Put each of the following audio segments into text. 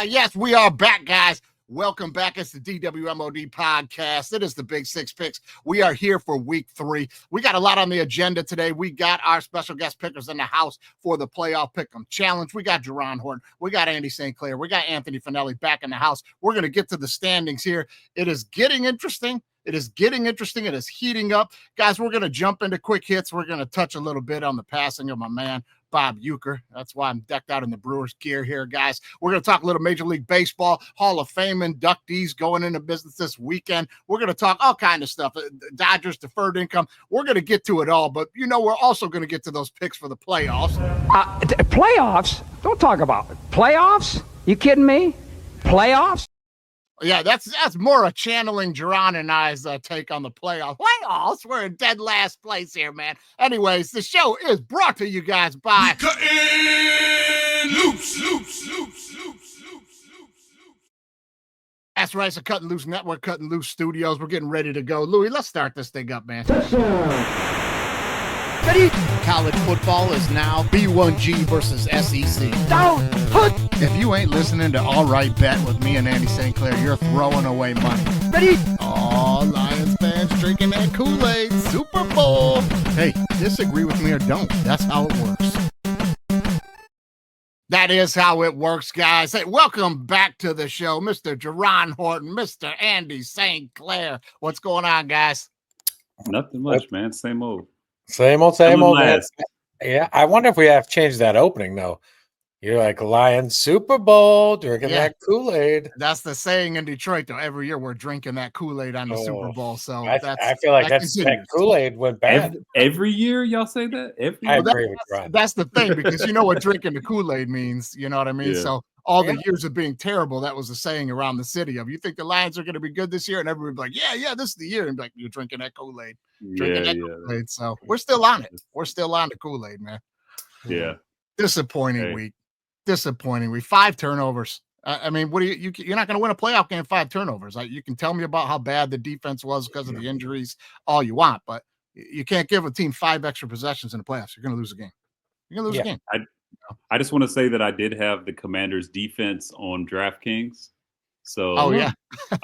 Yes, we are back, guys. Welcome back. It's the DWMOD podcast. It is the Big 6 Picks. We are here for week 3. We got a lot on the agenda today. We got our special guest pickers in the house for the playoff Pickem challenge. We got Jerron Horton. We got Andt St. Clair. We got Anthony Fanelli back in the house. We're going to get to the standings here. It is getting interesting. It is heating up. Guys, we're going to jump into quick hits. We're going to touch a little bit on the passing of my man, Bob Uecker. That's why I'm decked out in the Brewers gear here, guys. We're going to talk a little Major League Baseball, Hall of Fame inductees going into business this weekend. We're going to talk all kind of stuff. Dodgers deferred income. We're going to get to it all, but we're also going to get to those picks for the playoffs. Playoffs? Don't talk about it. Playoffs? You kidding me? Playoffs? Yeah, that's more a channeling Jerron and I's take on the playoffs. Playoffs? We're in dead last place here, man. Anyways, the show is brought to you guys by Kuttin Loose. That's right, it's a Kuttin Loose Network, Kuttin Loose Studios. We're getting ready to go. Louis, let's start this thing up, man. Ready? College football is now B1G versus SEC. Down. Hood. If you ain't listening to All Right Bet with me and Andt St. Clair, you're throwing away money. Ready? All Lions fans drinking that Kool-Aid. Super Bowl. Hey, disagree with me or don't. That's how it works. That is how it works, guys. Hey, welcome back to the show, Mr. Jerron Horton, Mr. Andt St. Clair. What's going on, guys? Nothing much, man. Same old. Same old, man. Yeah, I wonder if we have changed that opening, though. You're like Lions Super Bowl, drinking that Kool-Aid. That's the saying in Detroit, though. Every year we're drinking that Kool-Aid on the Super Bowl. So I feel like that Kool-Aid went bad. Every year, y'all say that? I agree with Ron. That's the thing, because you know what drinking the Kool-Aid means. You know what I mean? Yeah. So all the years of being terrible, that was the saying around the city of, you think the Lions are going to be good this year? And everybody would be like, yeah, this is the year. And be like, you're drinking that Kool-Aid. Kool-Aid. So we're still on it. We're still on the Kool-Aid, man. Yeah. Disappointing week. 5 turnovers. I mean, what do you're not going to win a playoff game 5 turnovers. You can tell me about how bad the defense was because of the injuries all you want, but you can't give a team 5 extra possessions in the playoffs. You're going to lose a game. A game. I just want to say that I did have the Commanders defense on DraftKings. So I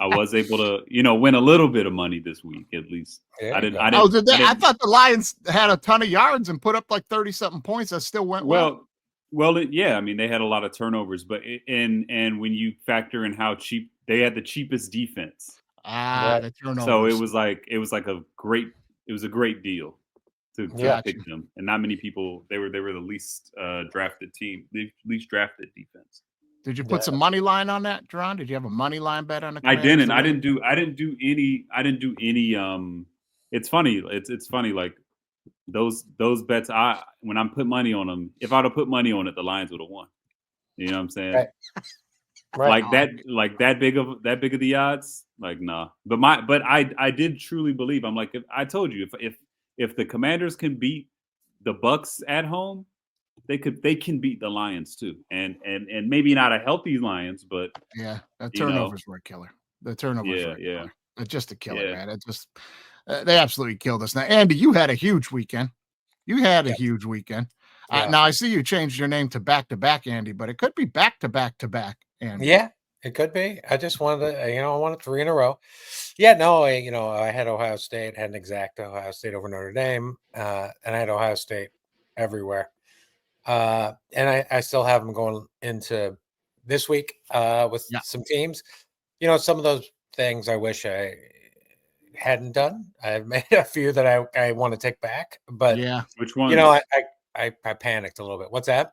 was able to, win a little bit of money this week at least. Yeah, I thought the Lions had a ton of yards and put up like 30-something points. That still went well. I mean, they had a lot of turnovers, but and when you factor in how cheap they had, the cheapest defense. The turnovers. So it was a great deal to pick them, and not many people. They were the least drafted team, the least drafted defense. Did you put some money line on that, Jerron? Did you have a money line bet on the Commanders? I didn't do any. It's funny. It's funny. Like those bets. When I'm put money on them, if I'd have put money on it, the Lions would have won. You know what I'm saying? Right. Like that big of the odds. Like nah. But I did truly believe. I'm like, I told you, if the Commanders can beat the Bucks at home, they can beat the Lions too, and maybe not a healthy Lions, but the turnovers were a killer. The turnovers were a killer. It's just a killer, man. It just they absolutely killed us. Now, Andy, you had a huge weekend. Now I see you changed your name to back, Andy, but it could be back, Andy. Yeah, it could be. I just wanted to, I wanted 3 in a row. Yeah, no, I had Ohio State, had an exact Ohio State over Notre Dame, and I had Ohio State everywhere. And I still have them going into this week with some teams. Some of those things I wish I hadn't done. I've made a few that I want to take back, but which ones? I panicked a little bit. What's that?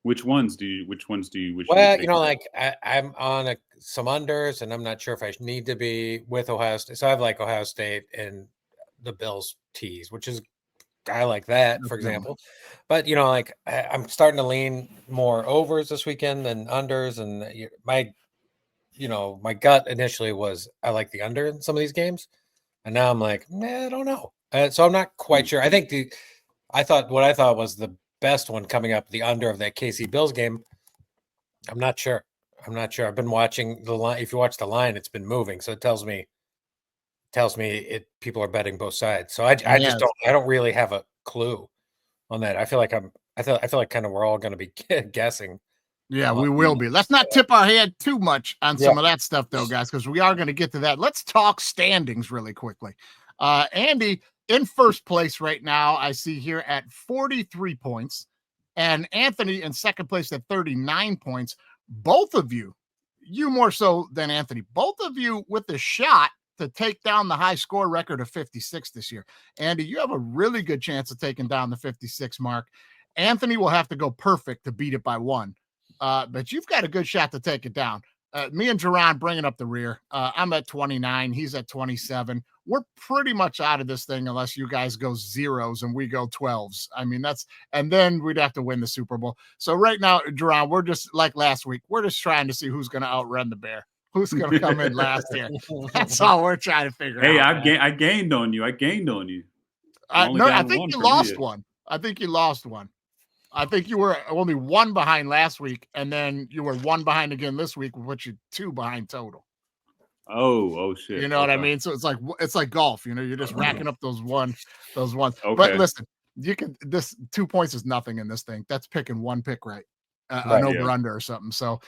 Which ones do you wish? Well, I'm on some unders, and I'm not sure if I need to be with Ohio State. So I have like Ohio State and the Bills tease, which is I like that, for example. But I'm starting to lean more overs this weekend than unders, and my gut initially was I like the under in some of these games, and now I'm like, I don't know. So I'm not quite sure. I think what I thought was the best one coming up, the under of that KC Bills game. I'm not sure. I've been watching the line. If you watch the line, it's been moving, so it tells me people are betting both sides. So I don't really have a clue on that. I feel like kind of we're all going to be guessing Yeah, we will be. Let's not tip our hand too much on some of that stuff, though, guys, because we are going to get to that. Let's talk standings really quickly. Andy, in first place right now, I see here at 43 points, and Anthony in second place at 39 points. Both of you more so than Anthony, both of you with a shot to take down the high score record of 56 this year. Andy, you have a really good chance of taking down the 56 mark. Anthony will have to go perfect to beat it by 1. But you've got a good shot to take it down. Me and Jerron bringing up the rear. I'm at 29. He's at 27. We're pretty much out of this thing unless you guys go 0s and we go 12s. I mean, and then we'd have to win the Super Bowl. So right now, Jerron, we're just like last week. We're just trying to see who's going to outrun the bear. Who's going to come in last here? That's all we're trying to figure out. Hey, I gained on you. No, I think you lost one. I think you lost one. I think you were only 1 behind last week, and then you were 1 behind again this week, which you 2 behind total. Oh shit. You know what I mean? So it's like golf. You know, you're just racking up those ones. Okay. But listen, this 2 points is nothing in this thing. That's picking 1 pick right. An over-under or something. So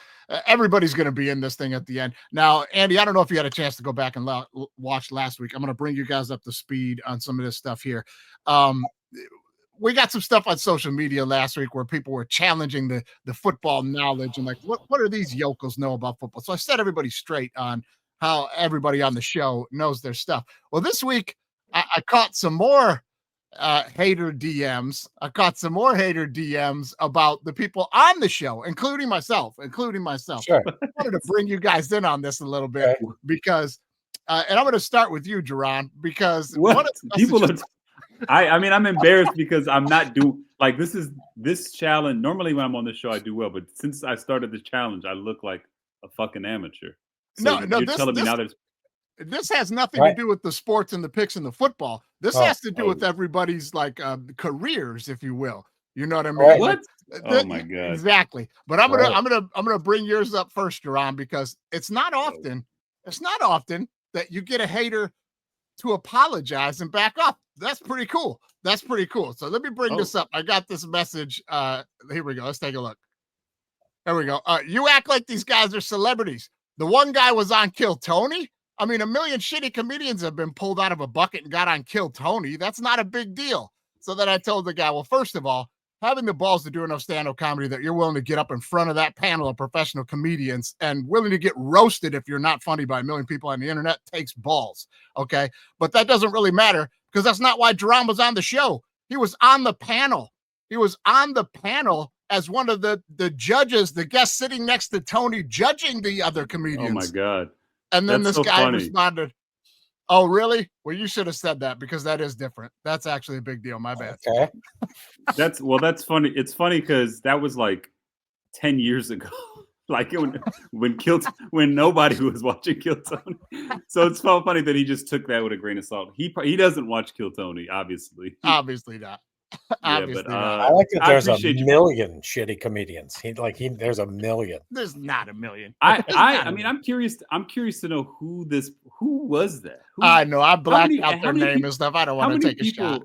everybody's going to be in this thing at the end. Now, Andy, I don't know if you had a chance to go back and watch last week. I'm going to bring you guys up to speed on some of this stuff here. We got some stuff on social media last week where people were challenging the football knowledge and like, what do these yokels know about football? So I set everybody straight on how everybody on the show knows their stuff. Well, this week I caught some more hater DMs. I caught some more hater DMs about the people on the show, including myself. Sure. I wanted to bring you guys in on this a little bit because, and I'm going to start with you, Jerron, because what people are. I mean, I'm embarrassed because I'm not doing like this challenge. Normally, when I'm on the show, I do well, but since I started this challenge, I look like a fucking amateur. So you're telling me now there's. This has nothing to do with the sports and the picks and the football. This has to do with everybody's like careers, if you will. You know what I mean? What? Oh my god! Exactly. But I'm gonna bring yours up first, Jerron, because it's not often that you get a hater to apologize and back up. That's pretty cool. So let me bring this up. I got this message. Here we go. Let's take a look. There we go. You act like these guys are celebrities. The one guy was on Kill Tony. I mean, a million shitty comedians have been pulled out of a bucket and got on Kill Tony. That's not a big deal. So then I told the guy, well, first of all, having the balls to do enough stand-up comedy that you're willing to get up in front of that panel of professional comedians and willing to get roasted if you're not funny by a million people on the internet takes balls. Okay. But that doesn't really matter because that's not why Jerron was on the show. He was on the panel. As one of the judges, the guest sitting next to Tony, judging the other comedians. Oh my God. And then this guy responded, oh, really? Well, you should have said that because that is different. That's actually a big deal. My bad. Okay. That's funny. It's funny because that was like 10 years ago. Like when nobody was watching Kill Tony. So it's so funny that he just took that with a grain of salt. He doesn't watch Kill Tony, obviously. Obviously not. Obviously not. I like that there's a million shitty comedians. There's a million. There's not a million. I mean, I'm curious to know who was that? I know. I blacked out their name and stuff. I don't want to take a shot.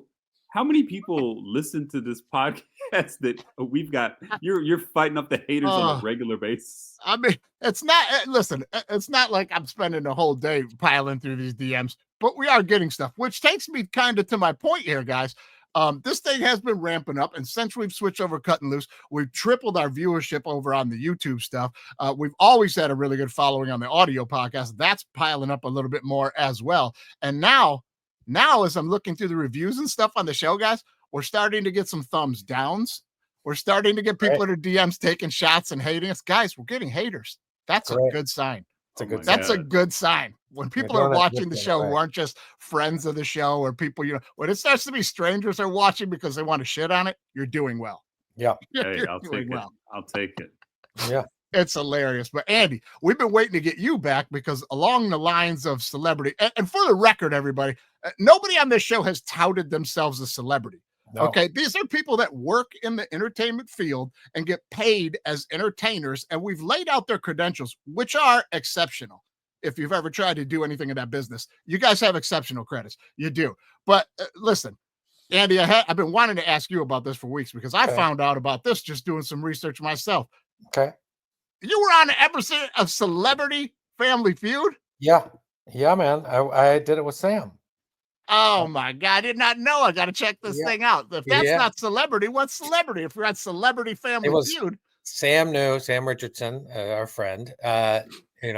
How many people listen to this podcast that we've got? You're fighting up the haters on a regular basis. I mean, it's not. Listen, it's not like I'm spending the whole day piling through these DMs, but we are getting stuff, which takes me kind of to my point here, guys. This thing has been ramping up, and since we've switched over Cuttin Loose, we've tripled our viewership over on the YouTube stuff. We've always had a really good following on the audio podcast. That's piling up a little bit more as well. And now as I'm looking through the reviews and stuff on the show, guys, we're starting to get some thumbs downs. We're starting to get people in our DMs taking shots and hating us. Guys, we're getting haters. That's a good sign. That's a good sign. When people are watching the show who aren't just friends of the show or people, when it starts to be strangers are watching because they want to shit on it, you're doing well. Yeah. Hey, I'll take it. Yeah. It's hilarious. But Andy, we've been waiting to get you back because along the lines of celebrity, and for the record, everybody, nobody on this show has touted themselves a celebrity. No. Okay. These are people that work in the entertainment field and get paid as entertainers. And we've laid out their credentials, which are exceptional. If you've ever tried to do anything in that business, you guys have exceptional credits. You do. But listen, Andy, I've been wanting to ask you about this for weeks because I found out about this just doing some research myself. Okay. You were on an episode of Celebrity Family Feud? Yeah, man. I did it with Sam. Oh my God! I did not know. I got to check this thing out. If that's not Celebrity, what's Celebrity? If you're on Celebrity Family Feud, Sam Richardson, our friend. Sam and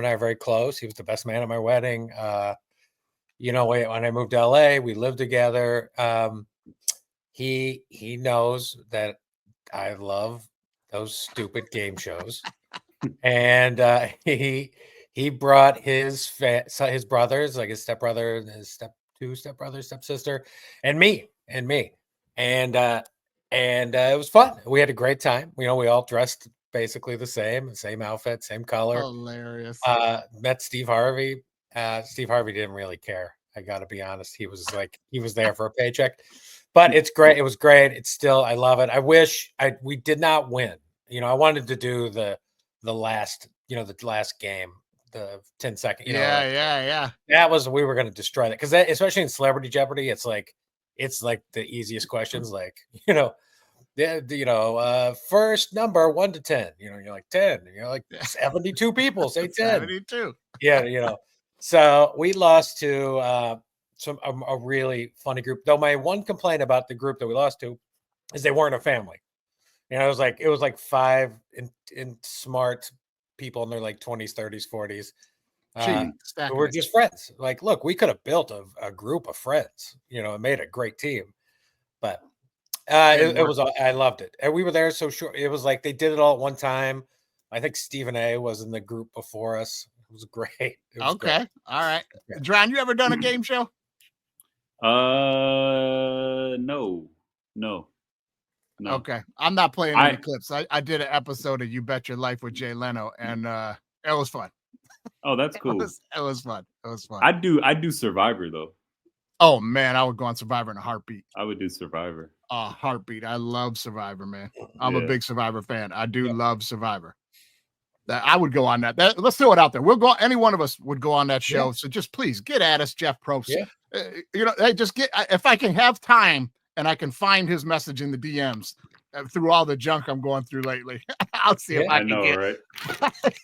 I are very close. He was the best man at my wedding. When I moved to LA, we lived together. He knows that I love those stupid game shows, and he brought his brothers, like his stepbrother, his stepsister, and me, and it was fun. We had a great time. We all dressed basically the same outfit, same color. Hilarious. Met Steve Harvey. Steve Harvey didn't really care. I got to be honest. He was there for a paycheck, but it's great. It was great. It's still, I love it. I wish we did not win. I wanted to do the last game, the 10-second. Yeah. That was, we were going to destroy that because especially in Celebrity Jeopardy, it's like the easiest questions, like first number 1 to 10. You're like 10. And you're like 72 people. Say 10. 72. Yeah. So we lost to a really funny group. Though my one complaint about the group that we lost to is they weren't a family. It was like 5 in smart people in their like 20s, 30s, 40s. We're just friends. Like, look, we could have built a group of friends, and made a great team. But it was, I loved it. And we were there so short. It was like they did it all at one time. I think Stephen A was in the group before us. It was great. It was okay. Great. All right. Yeah. Jerron, you ever done a game show? No. Okay. I'm not playing any clips. I did an episode of You Bet Your Life with Jay Leno, and it was fun. Oh, that's cool. It was fun. It was fun. I do Survivor though. Oh man, I would go on Survivor in a heartbeat. I would do Survivor. A heartbeat. I love Survivor, man. I'm a big Survivor fan. I do love Survivor. That I would go on that. Let's throw it out there. We'll go. Any one of us would go on that show. Yeah. So just please get at us, Jeff Probst. Yeah. Hey, just get. If I can have time and I can find his message in the DMs through all the junk I'm going through lately, I'll see if I can get. Right?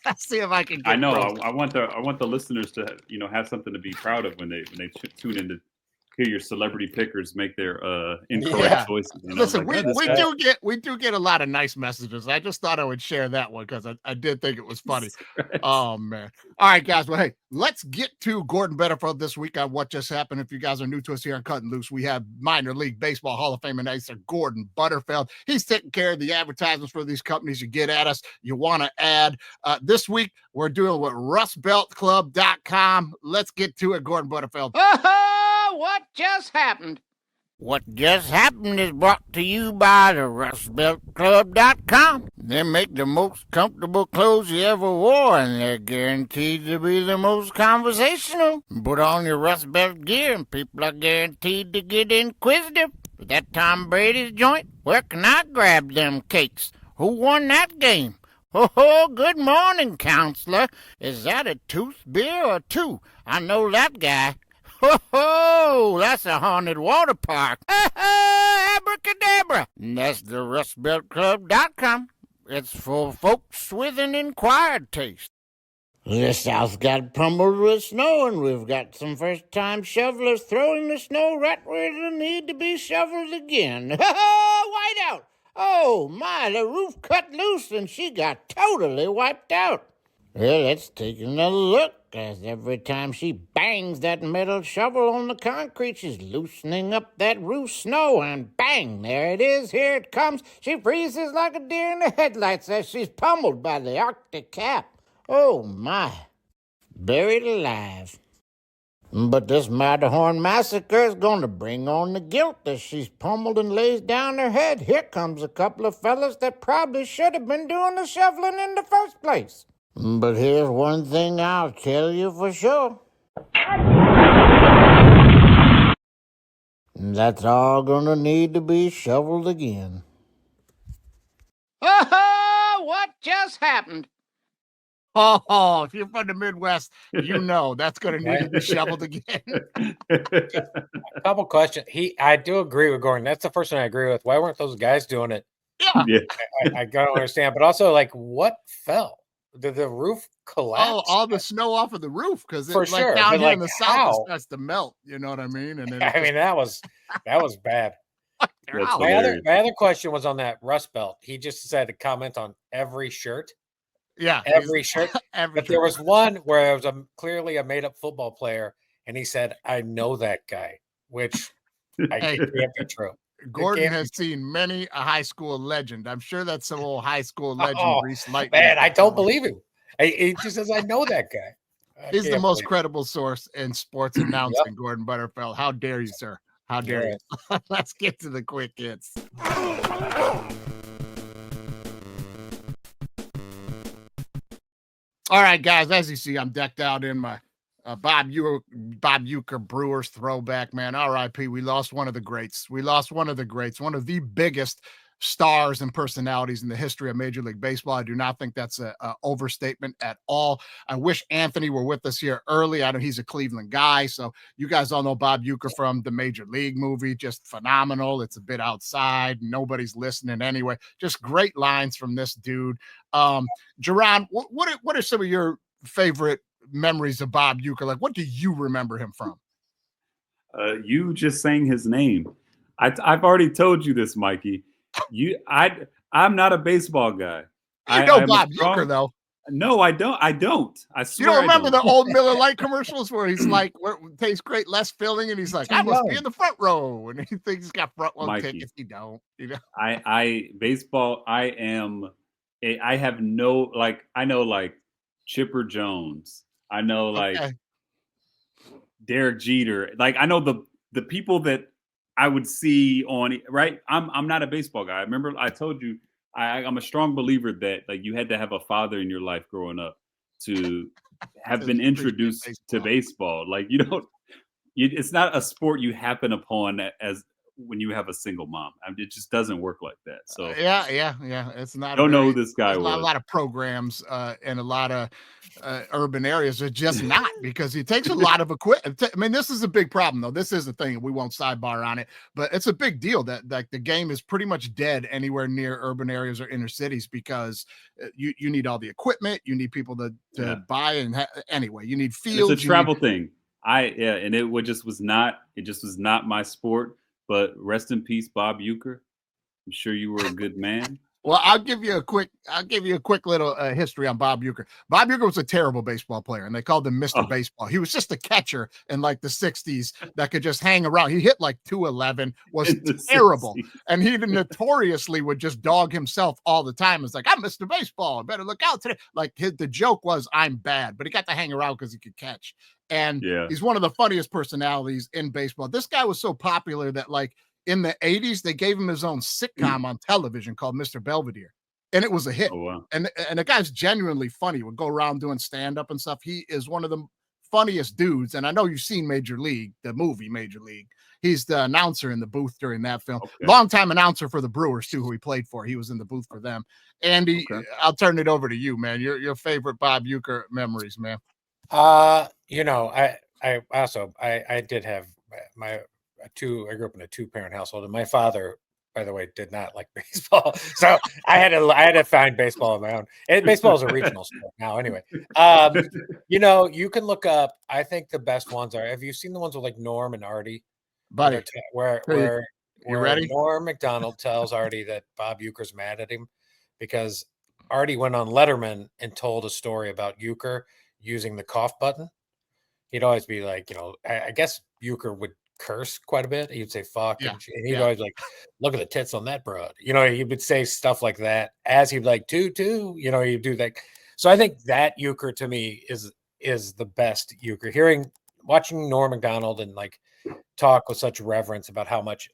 I'll see if I can. Get I know. I want the listeners to have something to be proud of when they tune in to hear your celebrity pickers make their incorrect choices. Listen, we do get a lot of nice messages. I just thought I would share that one because I did think it was funny. Oh man! All right, guys. Well, hey, let's get to Gordon Butterfield this week on what just happened. If you guys are new to us here on Cuttin' Loose, we have minor league baseball Hall of Fame announcer Gordon Butterfield. He's taking care of the advertisements for these companies. You get at us. You want to add. This week we're doing with RustBeltClub.com. Let's get to it, Gordon Butterfield. What just happened? What just happened is brought to you by the RustBeltClub.com. They make the most comfortable clothes you ever wore, and they're guaranteed to be the most conversational. Put on your Rust Belt gear, and people are guaranteed to get inquisitive. Is that Tom Brady's joint? Where can I grab them cakes? Who won that game? Oh, good morning, counselor. Is that a tooth beer or two? I know that guy. Ho, that's a haunted water park. Abracadabra. And that's the RustBeltClub.com. It's for folks with an inquired taste. The South got pummeled with snow, and we've got some first-time shovelers throwing the snow right where it'll need to be shoveled again. Whiteout! Oh, my, the roof cut loose, and she got totally wiped out. Well, let's take another look, as every time she bangs that metal shovel on the concrete, she's loosening up that roof snow, and bang, there it is, here it comes. She freezes like a deer in the headlights as she's pummeled by the Arctic cap. Oh, my. Buried alive. But this Matterhorn massacre is going to bring on the guilt as she's pummeled and lays down her head. Here comes a couple of fellas that probably should have been doing the shoveling in the first place. But here's one thing I'll tell you for sure. That's all gonna need to be shoveled again. Oh, what just happened? Oh, if you're from the Midwest, you know that's going to need to be shoveled again. A couple questions. I do agree with Gordon. That's the first one I agree with. Why weren't those guys doing it Yeah. Yeah. I don't understand. But also, like, what fell? Did the roof collapse? Oh, all the snow off of the roof because For like sure, down but, here like, in the south, how? it starts to melt. You know what I mean? And then I mean, that was bad. they're That's out. hilarious. My other question was on that Rust Belt. He just said to comment on every shirt, Yeah, every shirt. every But there was one where it was clearly a made up football player, and he said, "I know that guy," which Hey. can't be true. Gordon can't has be seen many a high school legend. I'm sure that's some old high school legend. Oh, Reese Lightning. man, I don't believe him. He just says, "I know that guy." He's the can't most believe it. credible source in sports announcing, Gordon Butterfield. How dare you, sir? How dare you? Let's get to the quick hits. All right, guys. As you see, I'm decked out in my Bob Uecker Brewers throwback, man. R.I.P. We lost one of the greats. One of the biggest stars and personalities in the history of Major League Baseball. I do not think that's a overstatement at all. I wish Anthony were with us here early. I know he's a Cleveland guy, so you guys all know Bob Uecker from the Major League movie. Just phenomenal. It's a bit outside. Nobody's listening anyway. Just great lines from this dude. Jerron, what are some of your favorite memories of Bob Uecker? Like, what do you remember him from? You just saying his name. I've already told you this, Mikey. I'm not a baseball guy. You know Bob Uecker, though. No, I don't. I swear. You don't remember the old Miller Lite commercials where he's like, where it tastes great, less filling, and he's like, I must be in the front row, and he thinks he's got front row tickets. He don't. You know, baseball. I have no, like, I know like Chipper Jones. I know like Derek Jeter. Like, I know the people that I would see on, right? I'm not a baseball guy. I remember I told you I'm a strong believer that like you had to have a father in your life growing up to have been introduced to baseball. Like it's not a sport you happen upon as when you have a single mom. I mean, it just doesn't work like that. So yeah. It's not. Don't know who this guy was. A lot of programs in a lot of urban areas are just not, because it takes a lot of equipment. I mean, this is a big problem, though. This is the thing. We won't sidebar on it, but it's a big deal that like the game is pretty much dead anywhere near urban areas or inner cities, because you need all the equipment. You need people to buy anyway. You need fields. It's a travel thing. And it just was not my sport. But rest in peace, Bob Uecker. I'm sure you were a good man. Well, I'll give you a quick little history on Bob Uecker. Bob Uecker was a terrible baseball player, and they called him Mr. Baseball. He was just a catcher in like the 60s that could just hang around. He hit like 211, was terrible. 60s. And he notoriously would just dog himself all the time. It's like, I'm Mr. Baseball. I better look out today. Like the joke was, I'm bad, but he got to hang around because he could catch. And he's one of the funniest personalities in baseball. This guy was so popular that like, in the 80s, they gave him his own sitcom on television called Mr. Belvedere, and it was a hit. Oh, wow. And the guy's genuinely funny. He would go around doing stand-up and stuff. He is one of the funniest dudes, and I know you've seen Major League, the movie Major League. He's the announcer in the booth during that film. Okay. Longtime announcer for the Brewers, too, who he played for. He was in the booth for them. Andy, I'll turn it over to you, man. Your favorite Bob Uecker memories, man. I did have I grew up in a 2-parent household, and my father, by the way, did not like baseball, so I had to find baseball on my own. And baseball is a regional sport now, anyway. You can look up. I think the best ones are. Have you seen the ones with like Norm and Artie? Buddy, where you ready? Norm Macdonald tells Artie that Bob Uecker's mad at him because Artie went on Letterman and told a story about Uecker using the cough button. He'd always be like, I guess Uecker would curse quite a bit. He'd say fuck, and he'd always like, look at the tits on that broad. He would say stuff like that as he'd like two. He'd do that. So I think that Uecker to me is the best Uecker. Watching Norm Macdonald and like talk with such reverence about how much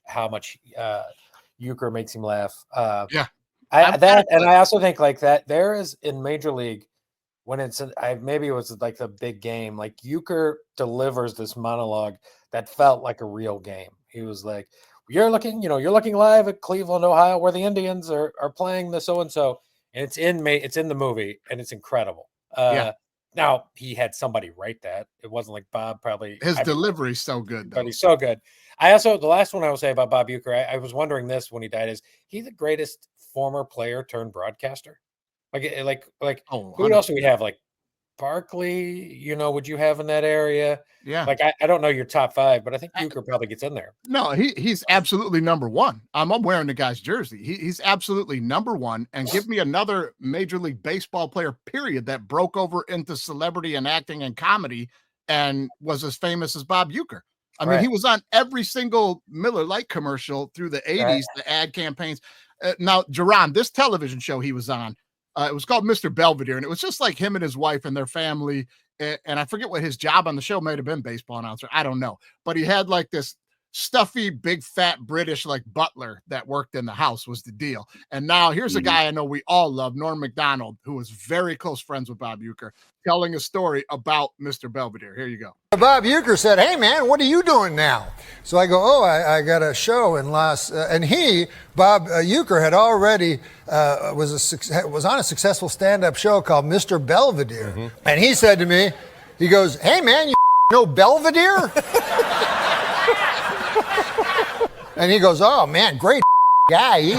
Uecker makes him laugh. I also think like that there is in Major League when maybe it was like the big game, like Uecker delivers this monologue that felt like a real game. He was like, you're looking live at Cleveland, Ohio, where the Indians are playing the so-and-so. And it's in the movie, and it's incredible. Now, he had somebody write that. It wasn't like Bob probably. His delivery's so good, though. But he's so good. The last one I will say about Bob Uecker, I was wondering this when he died, is he the greatest former player turned broadcaster? Like Oh, who else do we 100%. have? Like Barkley, would you have in that area? Yeah. Like I don't know your top 5, but I think Euchre probably gets in there. No, he's absolutely number one. I'm wearing the guy's jersey. He's absolutely number one. And give me another Major League Baseball player, period, that broke over into celebrity and acting and comedy and was as famous as Bob Uecker. I mean, Right. he was on every single Miller Lite commercial through the 80s, Right. the ad campaigns. Now, Jerron, this television show he was on, it was called Mr. Belvedere, and it was just like him and his wife and their family. And I forget what his job on the show might have been, baseball announcer. I don't know. But he had like this stuffy, big, fat British like butler that worked in the house was the deal. And now here's a guy I know we all love, Norm Macdonald, who was very close friends with Bob Uecker, telling a story about Mr. Belvedere. Here you go. Bob Uecker said, "Hey man, what are you doing now?" So I go, "Oh, I got a show in and Bob Uecker, had already was on a successful stand-up show called Mr. Belvedere, and he said to me, he goes, 'Hey man, you know Belvedere?'" And he goes, "Oh man, great guy." He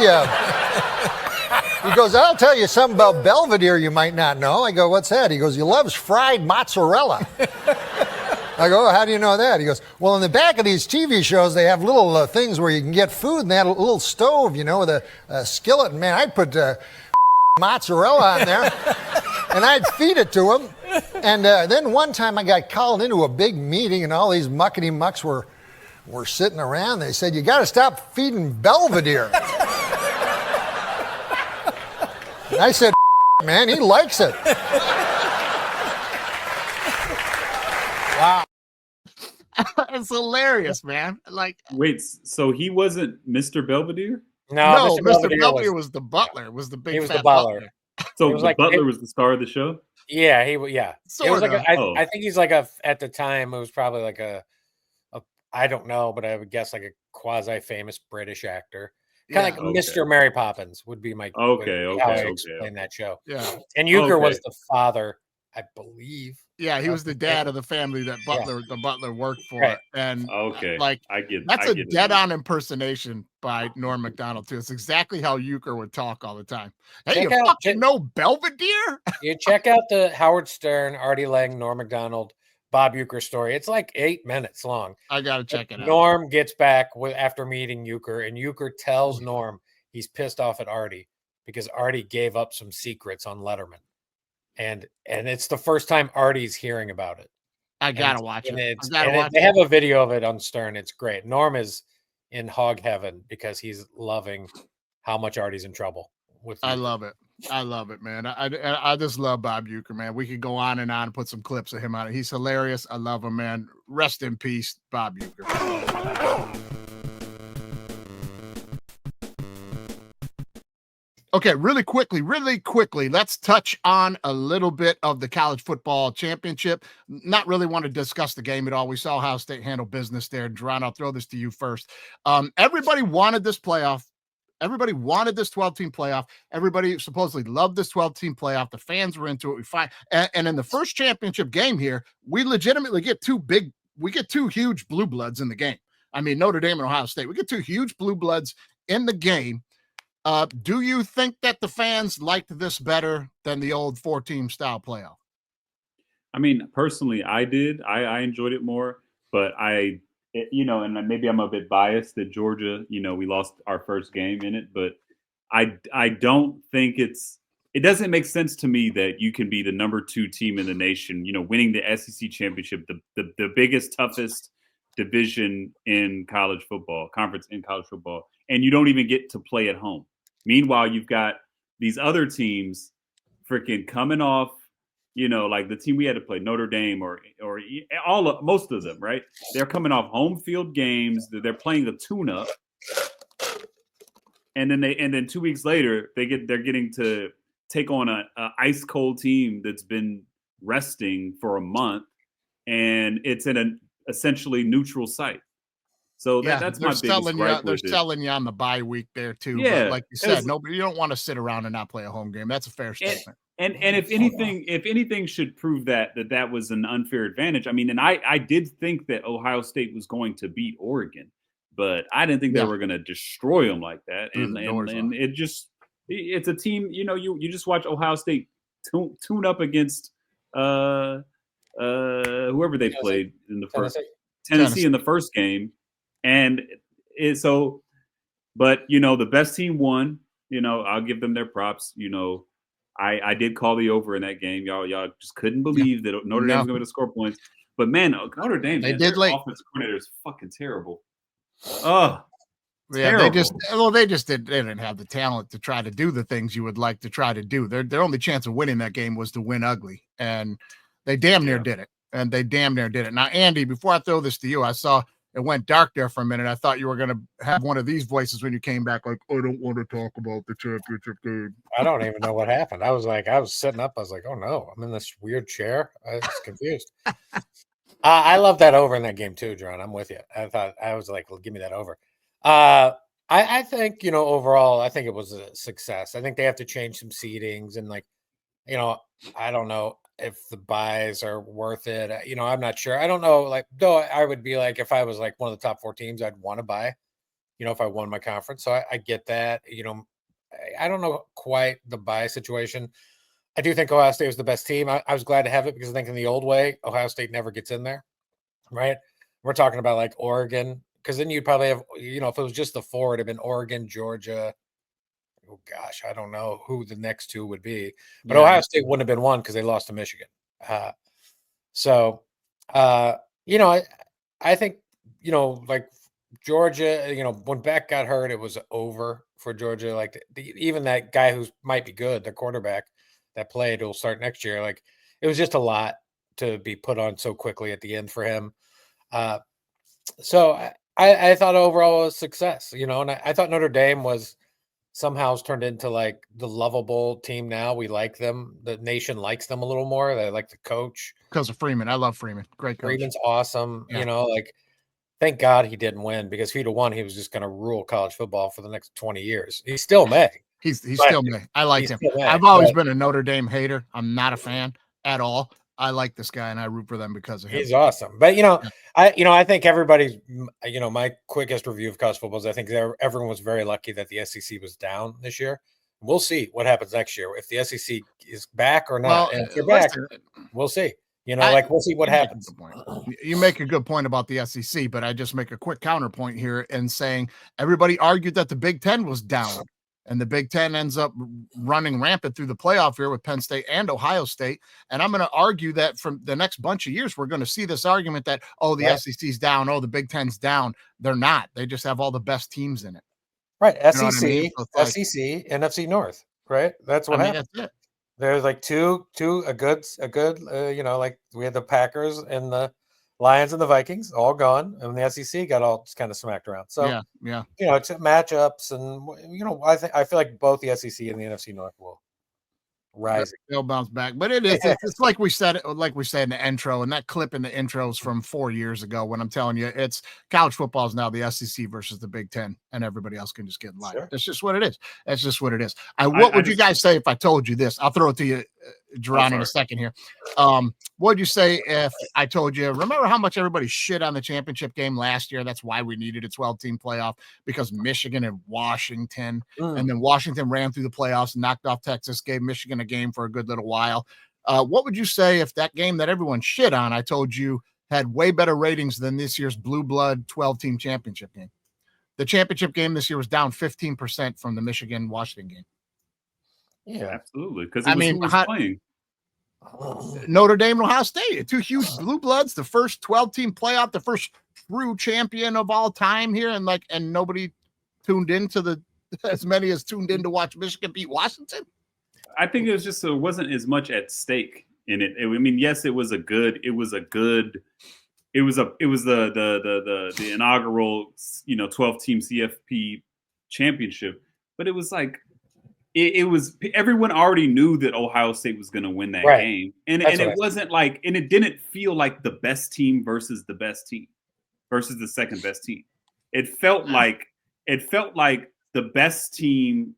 goes, "I'll tell you something about Belvedere you might not know." I go, "What's that?" He goes, "He loves fried mozzarella." I go, "Oh, how do you know that?" He goes, "Well, in the back of these TV shows, they have little things where you can get food, and they had a little stove, with a skillet. And man, I'd put mozzarella on there, and I'd feed it to him. And then one time I got called into a big meeting, and all these muckety mucks were sitting around. They said, 'You got to stop feeding Belvedere.' And I said, 'Man, he likes it.'" Wow. It's hilarious, man. Like, Wait, so he wasn't Mr. Belvedere? no, Mr. Mr. Belvedere was the butler, was the big He was fat the butler. So It was the like- butler was the star of the show? Yeah, it was Sort like of. I think he's like at the time it was probably like a I don't know, but I would guess like a quasi famous British actor. Kind of Yeah. like Mr. Mary Poppins would be my Okay, would be okay, how I okay. explain that show. Yeah. And Euchre was Okay. the father, I believe. Yeah, he was the dad of the family that the butler worked for. Right. And Okay. like, I get that's I a get it. dead-on impersonation by Norm Macdonald, too. It's exactly how Euchre would talk all the time. Hey, Check you out- fucking know Belvedere? You check out the Howard Stern, Artie Lang, Norm Macdonald, Bob Euchre story. It's like 8 minutes long. I got to check it out. Norm gets back after meeting Euchre, and Euchre tells Norm he's pissed off at Artie because Artie gave up some secrets on Letterman. And it's the first time Artie's hearing about it. I got to And watch and it. it's- I got to and watch They it. have a video of it on Stern. It's great. Norm is in hog heaven because he's loving how much Artie's in trouble with I Euchre. love it. I love it, man. I just love Bob Uecker, man. We could go on and put some clips of him on it. He's hilarious. I love him, man. Rest in peace, Bob Uecker. Okay, really quickly, let's touch on a little bit of the college football championship. Not really want to discuss the game at all. We saw Ohio State handle business there. Jerron, I'll throw this to you first. Everybody wanted this playoff. Everybody wanted this 12-team playoff. Everybody supposedly loved this 12-team playoff. The fans were into it. We find and in the first championship game here, we legitimately get two huge blue bloods in the game. I mean, Notre Dame and Ohio State. We get two huge blue bloods in the game. Do you think that the fans liked this better than the old 4-team style playoff? I mean, personally, I did. I enjoyed it more, but and maybe I'm a bit biased that Georgia, we lost our first game in it, but I don't think it doesn't make sense to me that you can be the number 2 team in the nation, winning the SEC championship, the biggest, toughest division in college football, conference in college football, and you don't even get to play at home. Meanwhile, you've got these other teams freaking coming off, like the team we had to play, Notre Dame or most of them, right? They're coming off home field games. They're playing a tune-up, and then 2 weeks later they're getting to take on a ice cold team that's been resting for a month, and it's in an essentially neutral site. So that's my biggest gripe They're with it. selling you on the bye week there too. Yeah, but like you said, nobody. You don't want to sit around and not play a home game. That's a fair statement. And if anything should prove that was an unfair advantage. I mean, and I did think that Ohio State was going to beat Oregon, but I didn't think they were going to destroy them like that. And it just It's a team. You just watch Ohio State tune up against whoever they played in the first Tennessee in the first game, and but the best team won. I'll give them their props. I did call the over in that game. Y'all just couldn't believe that Notre Dame was going to score points. But man, Notre Dame, they did late. Offensive coordinator is fucking terrible. Oh, yeah, terrible. They didn't have the talent to try to do the things you would like to try to do. Their only chance of winning that game was to win ugly, and they damn near did it. Now, Andy, before I throw this to you, I saw it went dark there for a minute. I thought you were going to have one of these voices when you came back, like, I don't want to talk about the championship game. I don't even know what happened. I was sitting up. I was like, oh no, I'm in this weird chair. I was confused. I love that over in that game too, Jerron. I'm with you. I was like, well, give me that over. I think, overall, I think it was a success. I think they have to change some seedings and I don't know if the buys are worth it. I'm not sure. I don't know. Though I would be like, if I was like one of the top 4 teams, I'd want to buy, if I won my conference. So I get that, I don't know quite the buy situation. I do think Ohio State was the best team. I was glad to have it because I think in the old way, Ohio State never gets in there, right? We're talking about like Oregon, because then you'd probably have, if it was just the 4, it'd have been Oregon, Georgia. Oh gosh, I don't know who the next 2 would be, but Ohio State wouldn't have been 1 because they lost to Michigan. I think, like Georgia, when Beck got hurt, it was over for Georgia. Like even that guy who might be good, the quarterback that played, will start next year. Like it was just a lot to be put on so quickly at the end for him. So I thought overall it was a success, and I thought Notre Dame was somehow turned into like the lovable team now. We like them. The nation likes them a little more. They like the coach. Because of Freeman. I love Freeman. Great coach. Freeman's awesome. Yeah. Thank God he didn't win, because if he'd have won, he was just going to rule college football for the next 20 years. He still may. He's still may. I like him. I've always been a Notre Dame hater. I'm not a fan at all. I like this guy and I root for them because of him. He's awesome. But I think everybody's, my quickest review of college football is I think everyone was very lucky that the SEC was down this year. We'll see what happens next year if the SEC is back or not. Well, and if they're back, we'll see. We'll see what happens. You make a good point about the SEC, but I just make a quick counterpoint here and saying everybody argued that the Big Ten was down. And the Big Ten ends up running rampant through the playoff here with Penn State and Ohio State. And I'm going to argue that from the next bunch of years, we're going to see this argument that, the SEC's down, the Big Ten's down. They're not. They just have all the best teams in it. Right. SEC, SEC, NFC North. Right. That's what happened. That's it. There's like two a good, like we had the Packers and the Lions and the Vikings all gone, and the SEC got all kind of smacked around. So yeah, it's matchups, and I feel like both the SEC and the NFC North will rise. They'll bounce back, but it's like we said in the intro, and that clip in the intros from 4 years ago. When I'm telling you, it's college football is now the SEC versus the Big Ten, and everybody else can just get in line. Sure. That's just what it is. That's just what it is. What would you guys say if I told you this? I'll throw it to you, Jerron, in a second here. What would you say if I told you, remember how much everybody shit on the championship game last year? That's why we needed a 12-team playoff, because Michigan and Washington, and then Washington ran through the playoffs, knocked off Texas, gave Michigan a game for a good little while. What would you say if that game that everyone shit on, I told you, had way better ratings than this year's blue blood 12-team championship game? The championship game this year was down 15% from the Michigan-Washington game. Yeah, absolutely. Because who was playing? Notre Dame and Ohio State, 2 huge blue bloods, the first 12-team playoff, the first true champion of all time here, and nobody tuned into as many as tuned in to watch Michigan beat Washington. I think it was just it wasn't as much at stake in it. Yes, it was the inaugural 12-team CFP championship, but it was like it was everyone already knew that Ohio State was going to win that game, and it wasn't like, and it didn't feel like the best team versus the best team versus the second best team. It felt like the best team,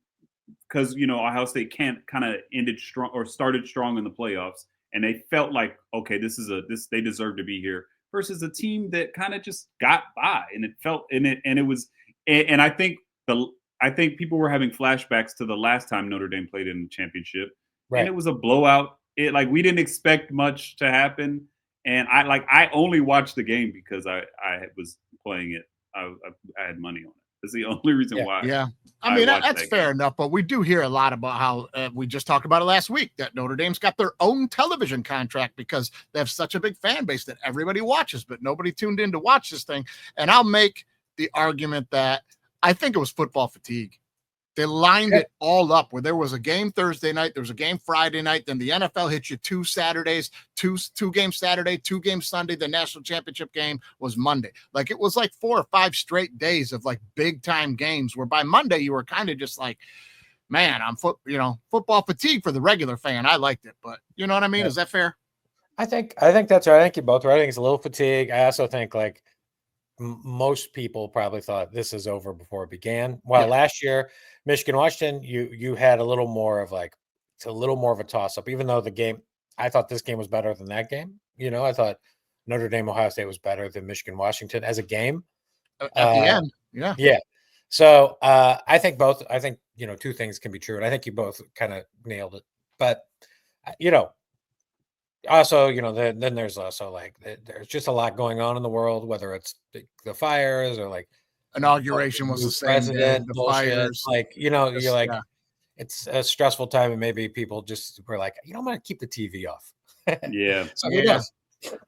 because Ohio State kind of ended strong or started strong in the playoffs, and they felt like, okay, they deserve to be here, versus a team that kind of just got by, and it felt and it was, and I think I think people were having flashbacks to the last time Notre Dame played in the championship, Right. and it was a blowout. We didn't expect much to happen, and I only watched the game because I was playing it. I had money on it. That's the only reason why. Yeah. I mean, watched that's that fair game. enough, but we do hear a lot about how we just talked about it last week that Notre Dame's got their own television contract because they have such a big fan base that everybody watches, but nobody tuned in to watch this thing. And I'll make the argument that I think it was football fatigue. They lined it all up where there was a game Thursday night, there was a game Friday night, then the NFL hit you 2 Saturdays, two games Saturday, 2 games Sunday. The national championship game was Monday. Like it was like 4 or 5 straight days of like big time games where by Monday you were kind of just like, man, I'm football fatigue for the regular fan. I liked it, but you know what I mean? Yeah. Is that fair? I think that's right. I think you're both right. I think it's a little fatigue. I also think like most people probably thought this is over before it began. While last year, Michigan, Washington, you had a little more of a toss up, even though I thought this game was better than that game. I thought Notre Dame, Ohio State was better than Michigan, Washington as a game. At the end. Yeah. Yeah. So I think both, two things can be true. And I think you both kind of nailed it. But, also, then there's also like there's just a lot going on in the world, whether it's the fires or like Inauguration was the same president, day, the bullshit. fires. Like, you're like, it's a stressful time, and maybe people just were like, I'm going to keep the TV off. Yeah. So who knows?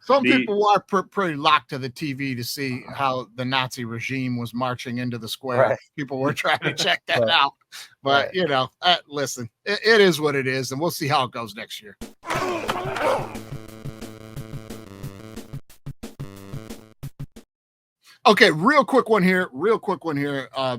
Some people are pretty locked to the TV to see how the Nazi regime was marching into the square. Right. People were trying to check that Right. out. But, Right. listen, it is what it is, and we'll see how it goes next year. Okay, real quick one here,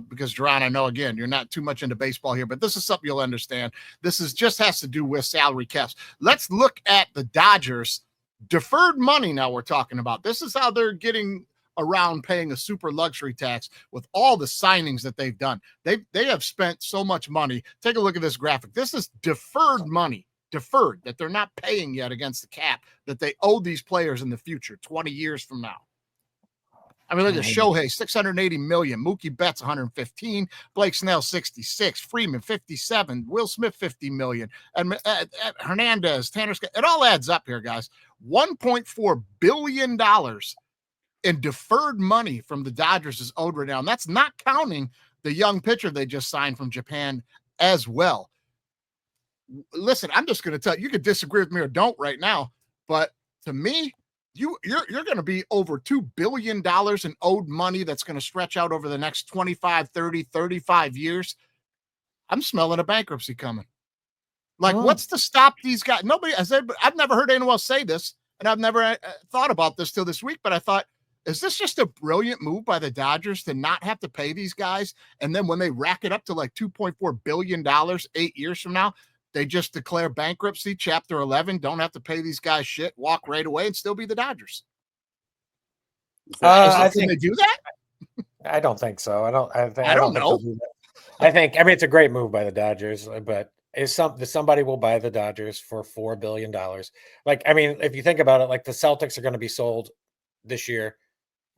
because Jerron, I know, again, you're not too much into baseball here, but this is something you'll understand. This has to do with salary caps. Let's look at the Dodgers. Deferred money now we're talking about. This is how they're getting around paying a super luxury tax with all the signings that they've done. They have spent so much money. Take a look at this graphic. This is deferred money, that they're not paying yet against the cap that they owe these players in the future, 20 years from now. I mean, look at Shohei, $680 million. Mookie Betts, $115. Blake Snell, $66. Freeman, $57. Will Smith, $50 million. And Hernandez, Tanner Scott. It all adds up here, guys. $1.4 billion in deferred money from the Dodgers is owed right now. And that's not counting the young pitcher they just signed from Japan as well. Listen, I'm just going to tell you, you could disagree with me or don't right now, but to me, you're going to be over $2 billion in owed money that's going to stretch out over the next 25, 30, 35 years. I'm smelling a bankruptcy coming. Like, what's to stop these guys? I've never heard anyone else say this, and I've never thought about this till this week, but I thought, is this just a brilliant move by the Dodgers to not have to pay these guys? And then when they rack it up to like $2.4 billion 8 years from now, they just declare bankruptcy, Chapter 11, don't have to pay these guys shit, walk right away, and still be the Dodgers. I think they do that? I don't think so. I don't know. Do that. I mean, it's a great move by the Dodgers, but somebody will buy the Dodgers for $4 billion. Like, I mean, if you think about it, like the Celtics are going to be sold this year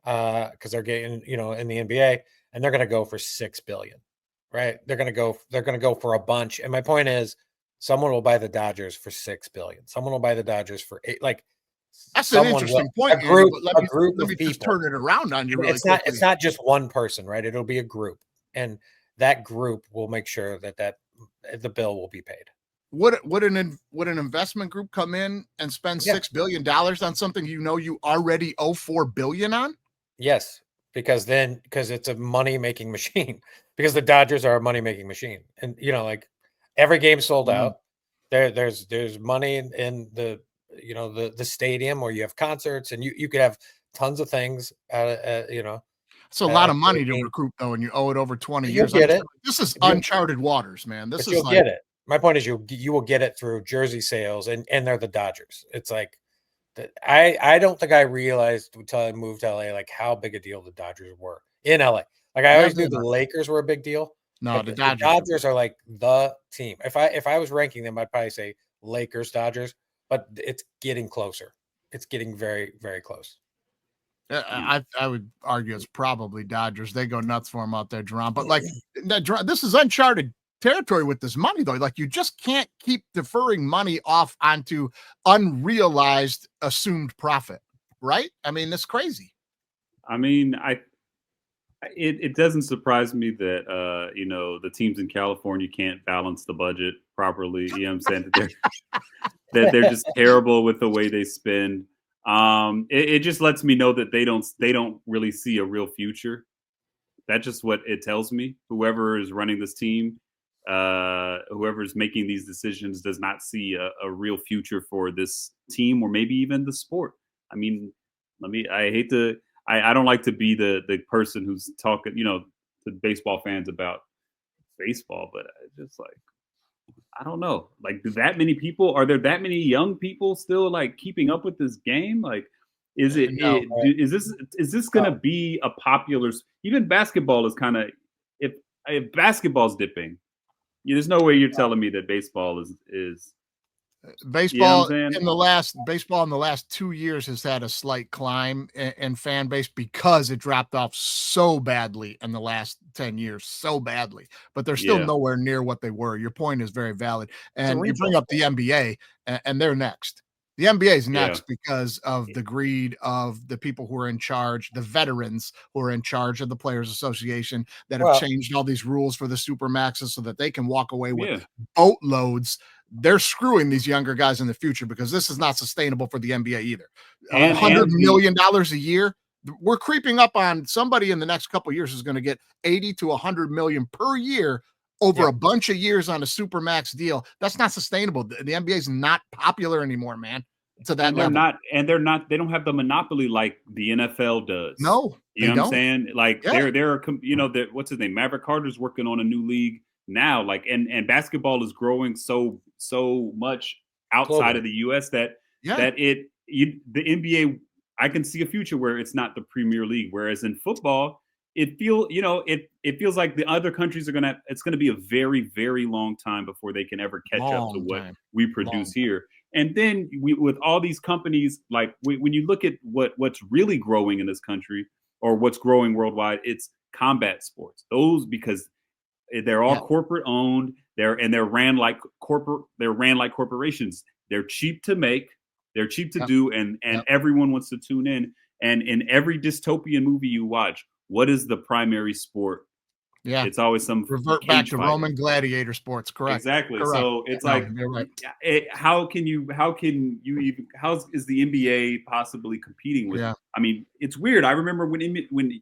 because they're getting, in the NBA, and they're going to go for $6 billion, right? They're going to go for a bunch. And my point is, someone will buy the Dodgers for $6 billion. Someone will buy the Dodgers for $8. Like, that's an interesting point. A group let me just turn it around on you. Really it's not just one person, right? It'll be a group, and that group will make sure that the bill will be paid. Would an investment group come in and spend $6 billion on something you already owe $4 billion on? Yes, because it's a money making machine. Because the Dodgers are a money making machine, and like. Every game sold out. There's money in the the stadium, or you have concerts, and you could have tons of things. It's a lot of money to recruit, though, and you owe it over 20 years. Get it. This is uncharted waters, man. You'll get it. My point is, you will get it through jersey sales, and they're the Dodgers. It's like I don't think I realized until I moved to LA like how big a deal the Dodgers were in LA. Like I always knew the Lakers were a big deal. No, the Dodgers are like the team. If I was ranking them, I'd probably say Lakers, Dodgers, but it's getting closer. It's getting very, very close. I would argue it's probably Dodgers. They go nuts for him out there, Jerron. But like this is uncharted territory with this money, though. Like you just can't keep deferring money off onto unrealized assumed profit, right? I mean, that's crazy. I mean, it doesn't surprise me that the teams in California can't balance the budget properly. You know what I'm saying? That they're just terrible with the way they spend. It just lets me know that they don't really see a real future. That's just what it tells me. Whoever is running this team, whoever is making these decisions, does not see a real future for this team or maybe even the sport. I mean, I don't like to be the person who's talking, to baseball fans about baseball, but just like, I don't know. Like, are there that many young people still like keeping up with this game? Like, is this going to be a popular? Even basketball is kind of, if basketball's dipping, there's no way you're telling me that baseball is. Baseball in the last 2 years has had a slight climb in fan base because it dropped off so badly in the last 10 years, so badly, but they're still nowhere near what they were. Your point is very valid. And you bring up the NBA and they're next. The NBA is next because of the greed of the people who are in charge, the veterans who are in charge of the Players Association that have changed all these rules for the Supermaxes so that they can walk away with boatloads. They're screwing these younger guys in the future because this is not sustainable for the NBA either. $100 million a year. We're creeping up on somebody in the next couple of years is going to get 80 to 100 million per year over a bunch of years on a Supermax deal. That's not sustainable. The NBA is not popular anymore, man. To that level. They don't have the monopoly like the NFL does. No, you know what I'm saying? Like they're what's his name? Maverick Carter's working on a new league now. Like, and basketball is growing so much outside of the US that the NBA, I can see a future where it's not the Premier League. Whereas in football, it feels like the other countries it's gonna be a very, very long time before they can ever catch up to what we produce here. And then with all these companies, like when you look at what's really growing in this country or what's growing worldwide, it's combat sports. Those, because they're all corporate owned. They're ran like corporations. They're cheap to make. They're cheap to do, and everyone wants to tune in. And in every dystopian movie you watch, what is the primary sport? Yeah, it's always some revert back to Roman gladiator sports. Correct. Exactly. Correct. So it's you're right. How is the NBA possibly competing with? Yeah. I mean, it's weird. I remember when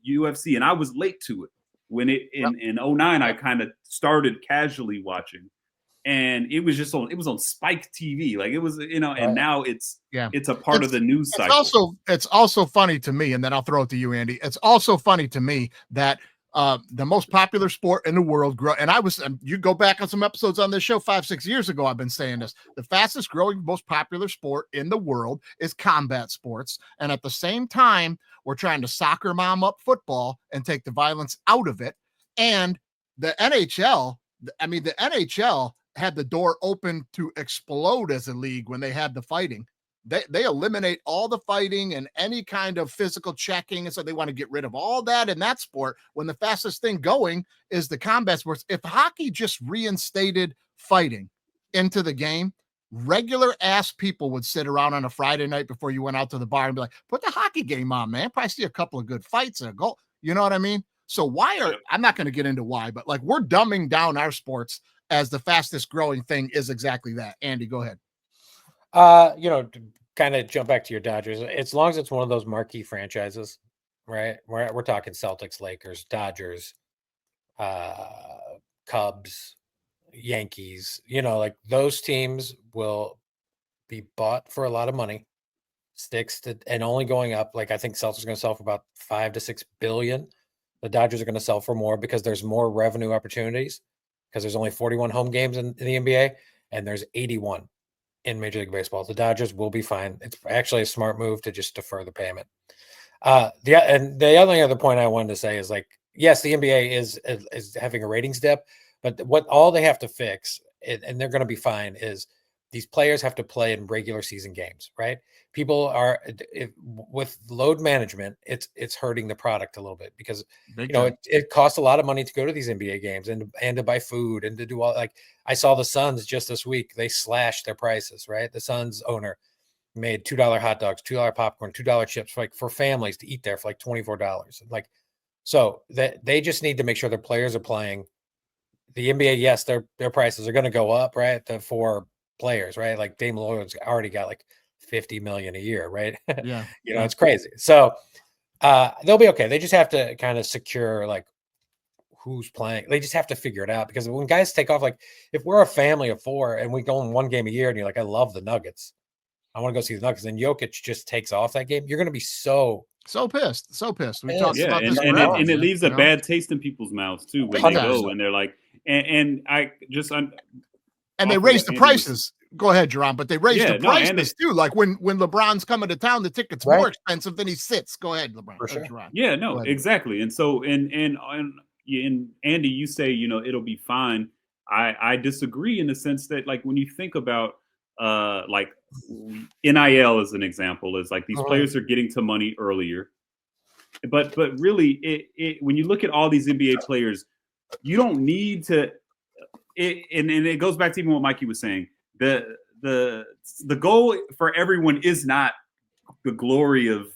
UFC, and I was late to it when in 09, I kind of started casually watching, and it was on Spike TV. Like it was, and now it's a part of the news cycle. It's also funny to me, and then I'll throw it to you, Andy. It's also funny to me that the most popular sport in the world you go back on some episodes on this show 5-6 years ago, I've been saying this, the fastest growing, most popular sport in the world is combat sports. And at the same time, we're trying to soccer mom up football and take the violence out of it. And the NHL had the door open to explode as a league when they had the fighting. They eliminate all the fighting and any kind of physical checking. And so they want to get rid of all that in that sport when the fastest thing going is the combat sports. If hockey just reinstated fighting into the game, regular ass people would sit around on a Friday night before you went out to the bar and be like, put the hockey game on, man. Probably see a couple of good fights and a goal. You know what I mean? So I'm not going to get into why, but like we're dumbing down our sports as the fastest growing thing is exactly that. Andy, go ahead. To kind of jump back to your Dodgers, as long as it's one of those marquee franchises, right? We're talking Celtics, Lakers, Dodgers, Cubs, Yankees, like those teams will be bought for a lot of money, and only going up. Like I think Celtics are going to sell for about $5 to $6 billion. The Dodgers are going to sell for more because there's more revenue opportunities because there's only 41 home games in the NBA and there's 81 in Major League Baseball. The Dodgers will be fine. It's actually a smart move to just defer the payment. The only other point I wanted to say is like, yes, the NBA is having a ratings dip, but all they have to fix, and they're going to be fine, is these players have to play in regular season games, right? People are with load management, it's hurting the product a little bit because it costs a lot of money to go to these NBA games and to buy food and to do all, like I saw the Suns just this week, they slashed their prices, right? The Suns owner made $2 hot dogs, $2 popcorn, $2 chips, like for families to eat there for like $24. Like, so that they just need to make sure their players are playing. The NBA, yes, their prices are going to go up, right? For players, right? Like Dame Lillard's already got like $50 million a year, right? Yeah. It's crazy. So they'll be okay. They just have to kind of secure like who's playing. They just have to figure it out because when guys take off, like if we're a family of 4 and we go in one game a year and you're like, I love the Nuggets, I want to go see the Nuggets, and Jokic just takes off that game, you're going to be so pissed. We talked about this, and it leaves a bad taste in people's mouths too when they go and they're like, and they raised the prices. Go ahead, Jerron, but they raised the prices too. Like when LeBron's coming to town, the ticket's more expensive than he sits. Go ahead, LeBron. For sure. Jerron. Yeah, no, exactly. And so, and Andy, you say it'll be fine. I disagree in the sense that like when you think about like NIL as an example, is like these players are getting to money earlier, but really it when you look at all these NBA players, you don't need to. And it goes back to even what Mikey was saying. The goal for everyone is not the glory of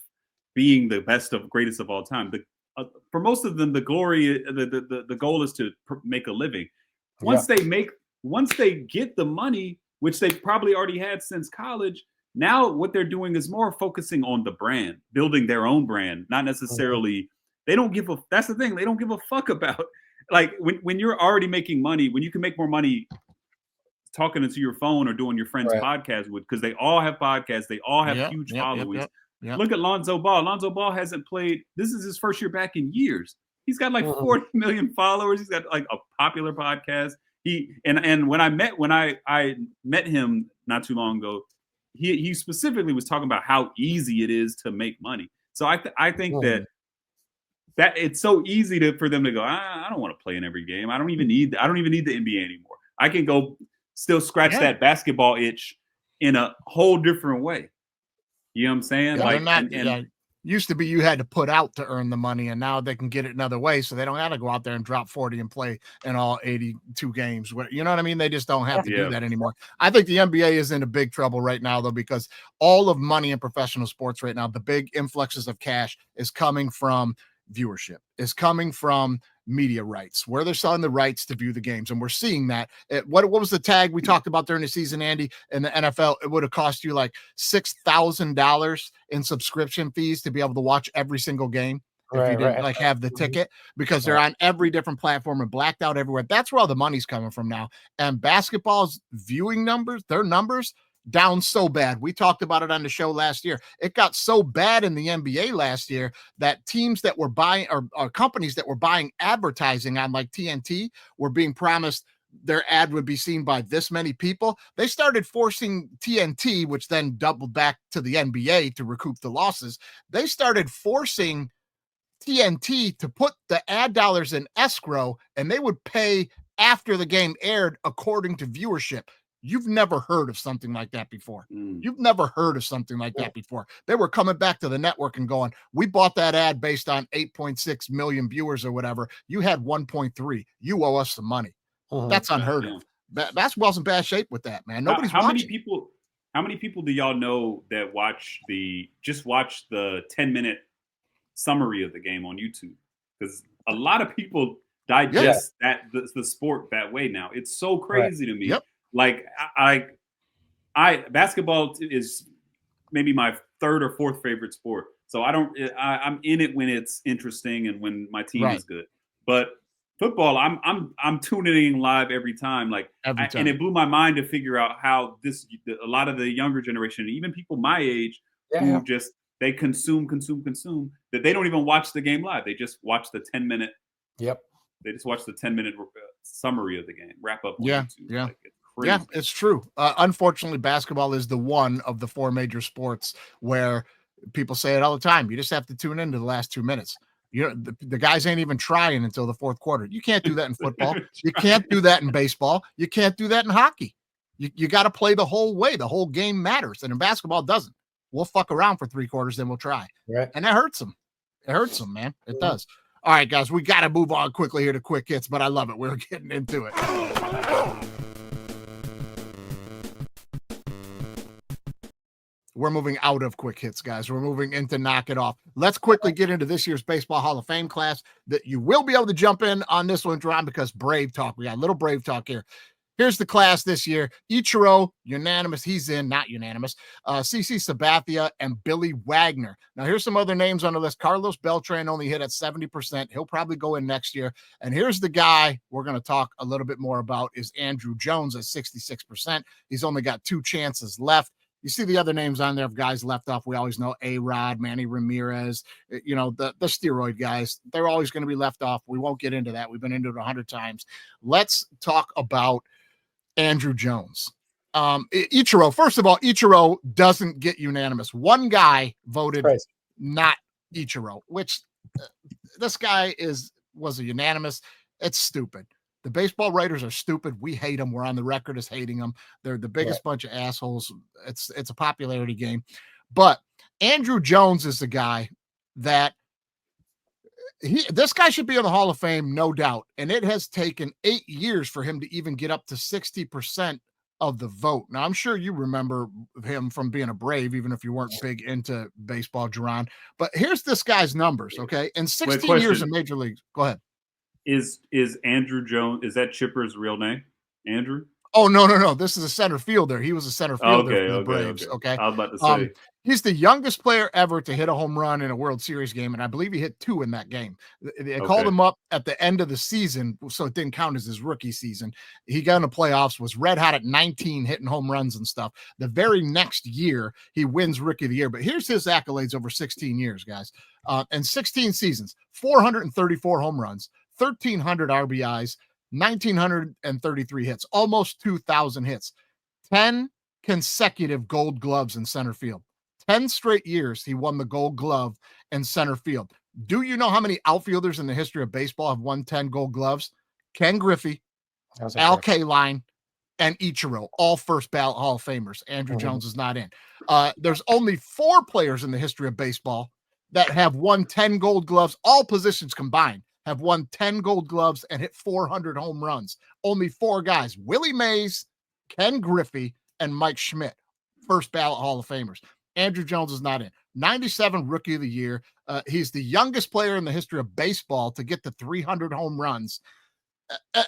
being the best of greatest of all time. For most of them, the goal is to make a living. Once they get the money, which they probably already had since college, now what they're doing is more focusing on the brand, building their own brand, not necessarily. They don't give a. That's the thing. They don't give a fuck about. Like when you're already making money, when you can make more money talking into your phone or doing your friend's podcast with, because they all have podcasts, they all have huge followings. Look at Lonzo Ball. Lonzo Ball hasn't played. This is his first year back in years. He's got like 40 million followers. He's got like a popular podcast. And when I met him not too long ago, he specifically was talking about how easy it is to make money. So I think that it's so easy for them to go, I don't want to play in every game. I don't even need the NBA anymore. I can go still scratch that basketball itch in a whole different way. You know what I'm saying? Yeah, used to be you had to put out to earn the money, and now they can get it another way, so they don't have to go out there and drop 40 and play in all 82 games. You know what I mean? They just don't have to do that anymore. I think the NBA is in a big trouble right now, though, because all of money in professional sports right now, the big influxes of cash is coming from viewership, is coming from media rights, where they're selling the rights to view the games. And we're seeing that. What was the tag we talked about during the season, Andy? In the NFL, it would have cost you like $6,000 in subscription fees to be able to watch every single game if you didn't have the ticket, because they're on every different platform and blacked out everywhere. That's where all the money's coming from now. And basketball's viewing numbers, their numbers down so bad. We talked about it on the show last year. It got so bad in the NBA last year that teams that were buying or companies that were buying advertising on like TNT were being promised their ad would be seen by this many people. They started forcing TNT, which then doubled back to the NBA to recoup the losses. They started forcing TNT to put the ad dollars in escrow, and they would pay after the game aired according to viewership. You've never heard of something like that before. You've never heard of something like that before. They were coming back to the network and going, we bought that ad based on 8.6 million viewers or whatever. You had 1.3. You owe us some money. That's unheard of. Basketball's in bad shape with that, man. Nobody's watching. How many people do y'all know that watch the 10-minute summary of the game on YouTube? Because a lot of people digest the sport that way now. It's so crazy to me. Yep. Like basketball is maybe my third or fourth favorite sport. So I'm in it when it's interesting and when my team is good. But football, I'm tuning in live every time. And it blew my mind to figure out how a lot of the younger generation, even people my age, who just they consume that they don't even watch the game live. They just watch the 10-minute. Yep. They just watch the 10-minute summary of the game, wrap up. On YouTube. Yeah. Yeah, it's true. Unfortunately, basketball is the one of the four major sports where people say it all the time. You just have to tune into the last 2 minutes. The guys ain't even trying until the fourth quarter. You can't do that in football. You can't do that in baseball. You can't do that in hockey. You got to play the whole way. The whole game matters. And in basketball, it doesn't. We'll fuck around for 3 quarters, then we'll try. Right. And that hurts them. It hurts them, man. It does. All right, guys, we got to move on quickly here to quick hits, but I love it. We're getting into it. We're moving out of quick hits, guys. We're moving into knock it off. Let's quickly get into this year's Baseball Hall of Fame class that you will be able to jump in on this one, Jerron, because Brave Talk. We got a little Brave Talk here. Here's the class this year. Ichiro, unanimous. He's in, not unanimous. CC Sabathia and Billy Wagner. Now, here's some other names on the list. Carlos Beltran only hit at 70%. He'll probably go in next year. And here's the guy we're going to talk a little bit more about is Andrew Jones at 66%. He's only got 2 chances left. You see the other names on there of guys left off. We always know A-Rod, Manny Ramirez, the steroid guys. They're always going to be left off. We won't get into that. We've been into it 100 times. Let's talk about Andrew Jones. Ichiro, first of all, Ichiro doesn't get unanimous. One guy voted not Ichiro, which this guy was a unanimous. It's stupid. The baseball writers are stupid. We hate them. We're on the record as hating them. They're the biggest bunch of assholes. It's a popularity game. But Andrew Jones is the guy that this guy should be in the Hall of Fame, no doubt. And it has taken 8 years for him to even get up to 60% of the vote. Now, I'm sure you remember him from being a Brave, even if you weren't big into baseball, Jerron. But here's this guy's numbers, okay? In 16 years in Major Leagues. Go ahead. Is Andrew Jones, is that Chipper's real name? Andrew? Oh, no. This is a center fielder. He was a center fielder for the Braves. Okay. I was about to say. He's the youngest player ever to hit a home run in a World Series game, and I believe he hit 2 in that game. They called him up at the end of the season, so it didn't count as his rookie season. He got in the playoffs, was red hot at 19, hitting home runs and stuff. The very next year, he wins Rookie of the Year. But here's his accolades over 16 years, guys. And 16 seasons, 434 home runs, 1,300 RBIs, 1,933 hits, almost 2,000 hits, 10 consecutive Gold Gloves in center field. 10 straight years he won the Gold Glove in center field. Do you know how many outfielders in the history of baseball have won 10 Gold Gloves? Ken Griffey, Al Kaline, and Ichiro, all first ballot Hall of Famers. Andrew Jones is not in. There's only 4 players in the history of baseball that have won 10 Gold Gloves, all positions combined, have won 10 Gold Gloves and hit 400 home runs. Only 4 guys, Willie Mays, Ken Griffey, and Mike Schmidt, first ballot Hall of Famers. Andrew Jones is not in. 97 Rookie of the Year. He's the youngest player in the history of baseball to get to 300 home runs.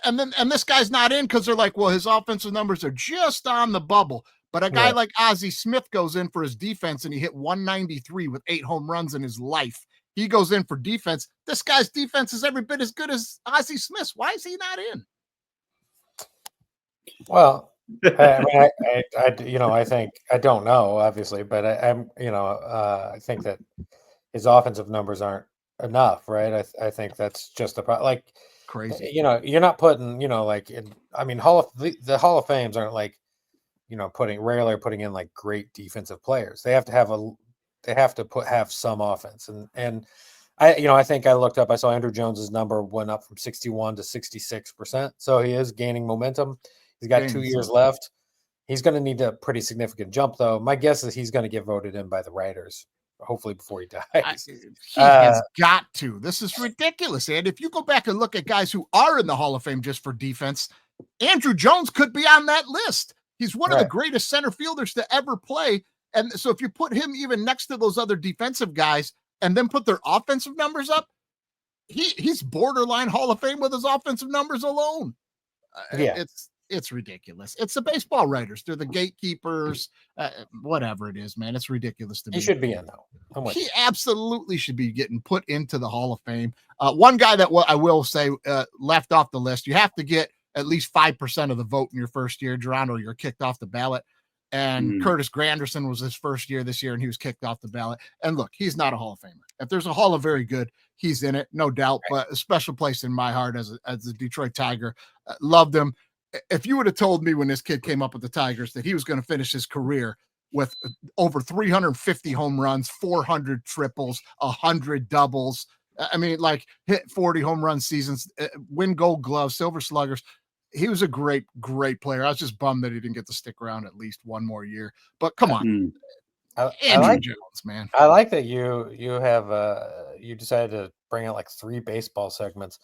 And this guy's not in because they're like, well, his offensive numbers are just on the bubble. But a guy like Ozzie Smith goes in for his defense and he hit 193 with 8 home runs in his life. He goes in for defense. This guy's defense is every bit as good as Ozzie Smith's. Why is he not in? Well, I think I don't know, obviously, but I think that his offensive numbers aren't enough, right? I think that's just crazy. You're not putting, the Hall of Fames aren't like, rarely putting in like great defensive players. They have to have some offense, and I think I looked up. I saw Andrew Jones's number went up from 61 to 66%, so he is gaining momentum. He's got 2 years left. He's going to need a pretty significant jump, though. My guess is he's going to get voted in by the writers, hopefully before he dies. He has got to. This is ridiculous, and if you go back and look at guys who are in the Hall of Fame just for defense, Andrew Jones could be on that list. He's one of the greatest center fielders to ever play, and so if you put him even next to those other defensive guys and then put their offensive numbers up, he's borderline Hall of Fame with his offensive numbers alone. It's ridiculous. It's the baseball writers. They're the gatekeepers, whatever it is, man. It's ridiculous to me. He should be in, though. He absolutely should be getting put into the Hall of Fame. One guy that I will say left off the list, you have to get at least 5% of the vote in your first year, Jerron, or you're kicked off the ballot. And Curtis Granderson was his first year this year, and he was kicked off the ballot. And look, he's not a Hall of Famer. If there's a Hall of Very Good, he's in it, no doubt, but a special place in my heart as a Detroit Tiger. Loved him. If you would have told me when this kid came up with the Tigers that he was going to finish his career with over 350 home runs, 400 triples, 100 doubles, hit 40 home run seasons, win Gold Gloves, Silver Sluggers, he was a great player. I was just bummed that he didn't get to stick around at least one more year. But come on, I Andrew like Jones, man. I like that you have you decided to bring out like 3 baseball segments,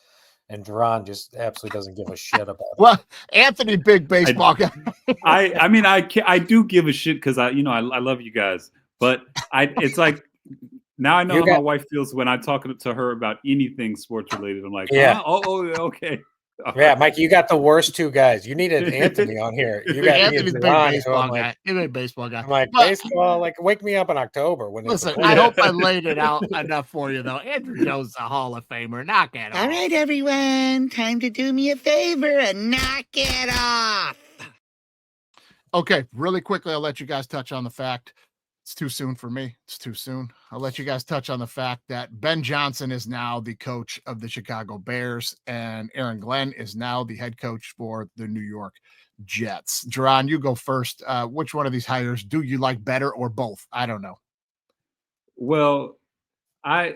and Jerron just absolutely doesn't give a shit about it. Well, Anthony, big baseball guy. I mean, I do give a shit because I love you guys, but it's like now I know how my wife feels when I talk to her about anything sports related. I'm like, yeah, okay. Yeah, Mike, you got the worst 2 guys. You needed Anthony on here. You got Anthony's big baseball guy. He's a baseball guy. I'm like, but, baseball, like wake me up in October when listen, I hope I laid it out enough for you, though. Andrew Jones is a Hall of Famer. Knock it off. All right, everyone. Time to do me a favor and knock it off. Okay, really quickly, I'll let you guys touch on the fact. It's too soon for me. It's too soon. I'll let you guys touch on the fact that Ben Johnson is now the coach of the Chicago Bears, and Aaron Glenn is now the head coach for the New York Jets. Jerron, you go first. Which one of these hires do you like better, or both? I don't know. Well, I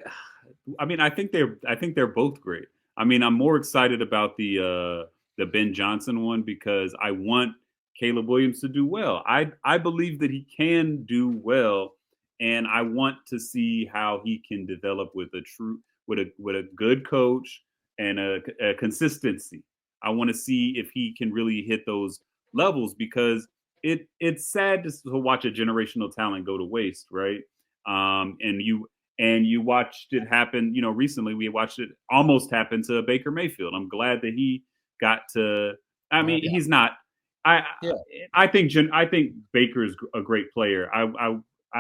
mean, I think they're both great. I mean, I'm more excited about the Ben Johnson one because I want Caleb Williams to do well. I believe that he can do well, and I want to see how he can develop with a good coach and a consistency. I want to see if he can really hit those levels because it's sad to watch a generational talent go to waste, right? And you watched it happen. Recently we watched it almost happen to Baker Mayfield. I'm glad that he got to. I mean, he's not. I think Baker is a great player. I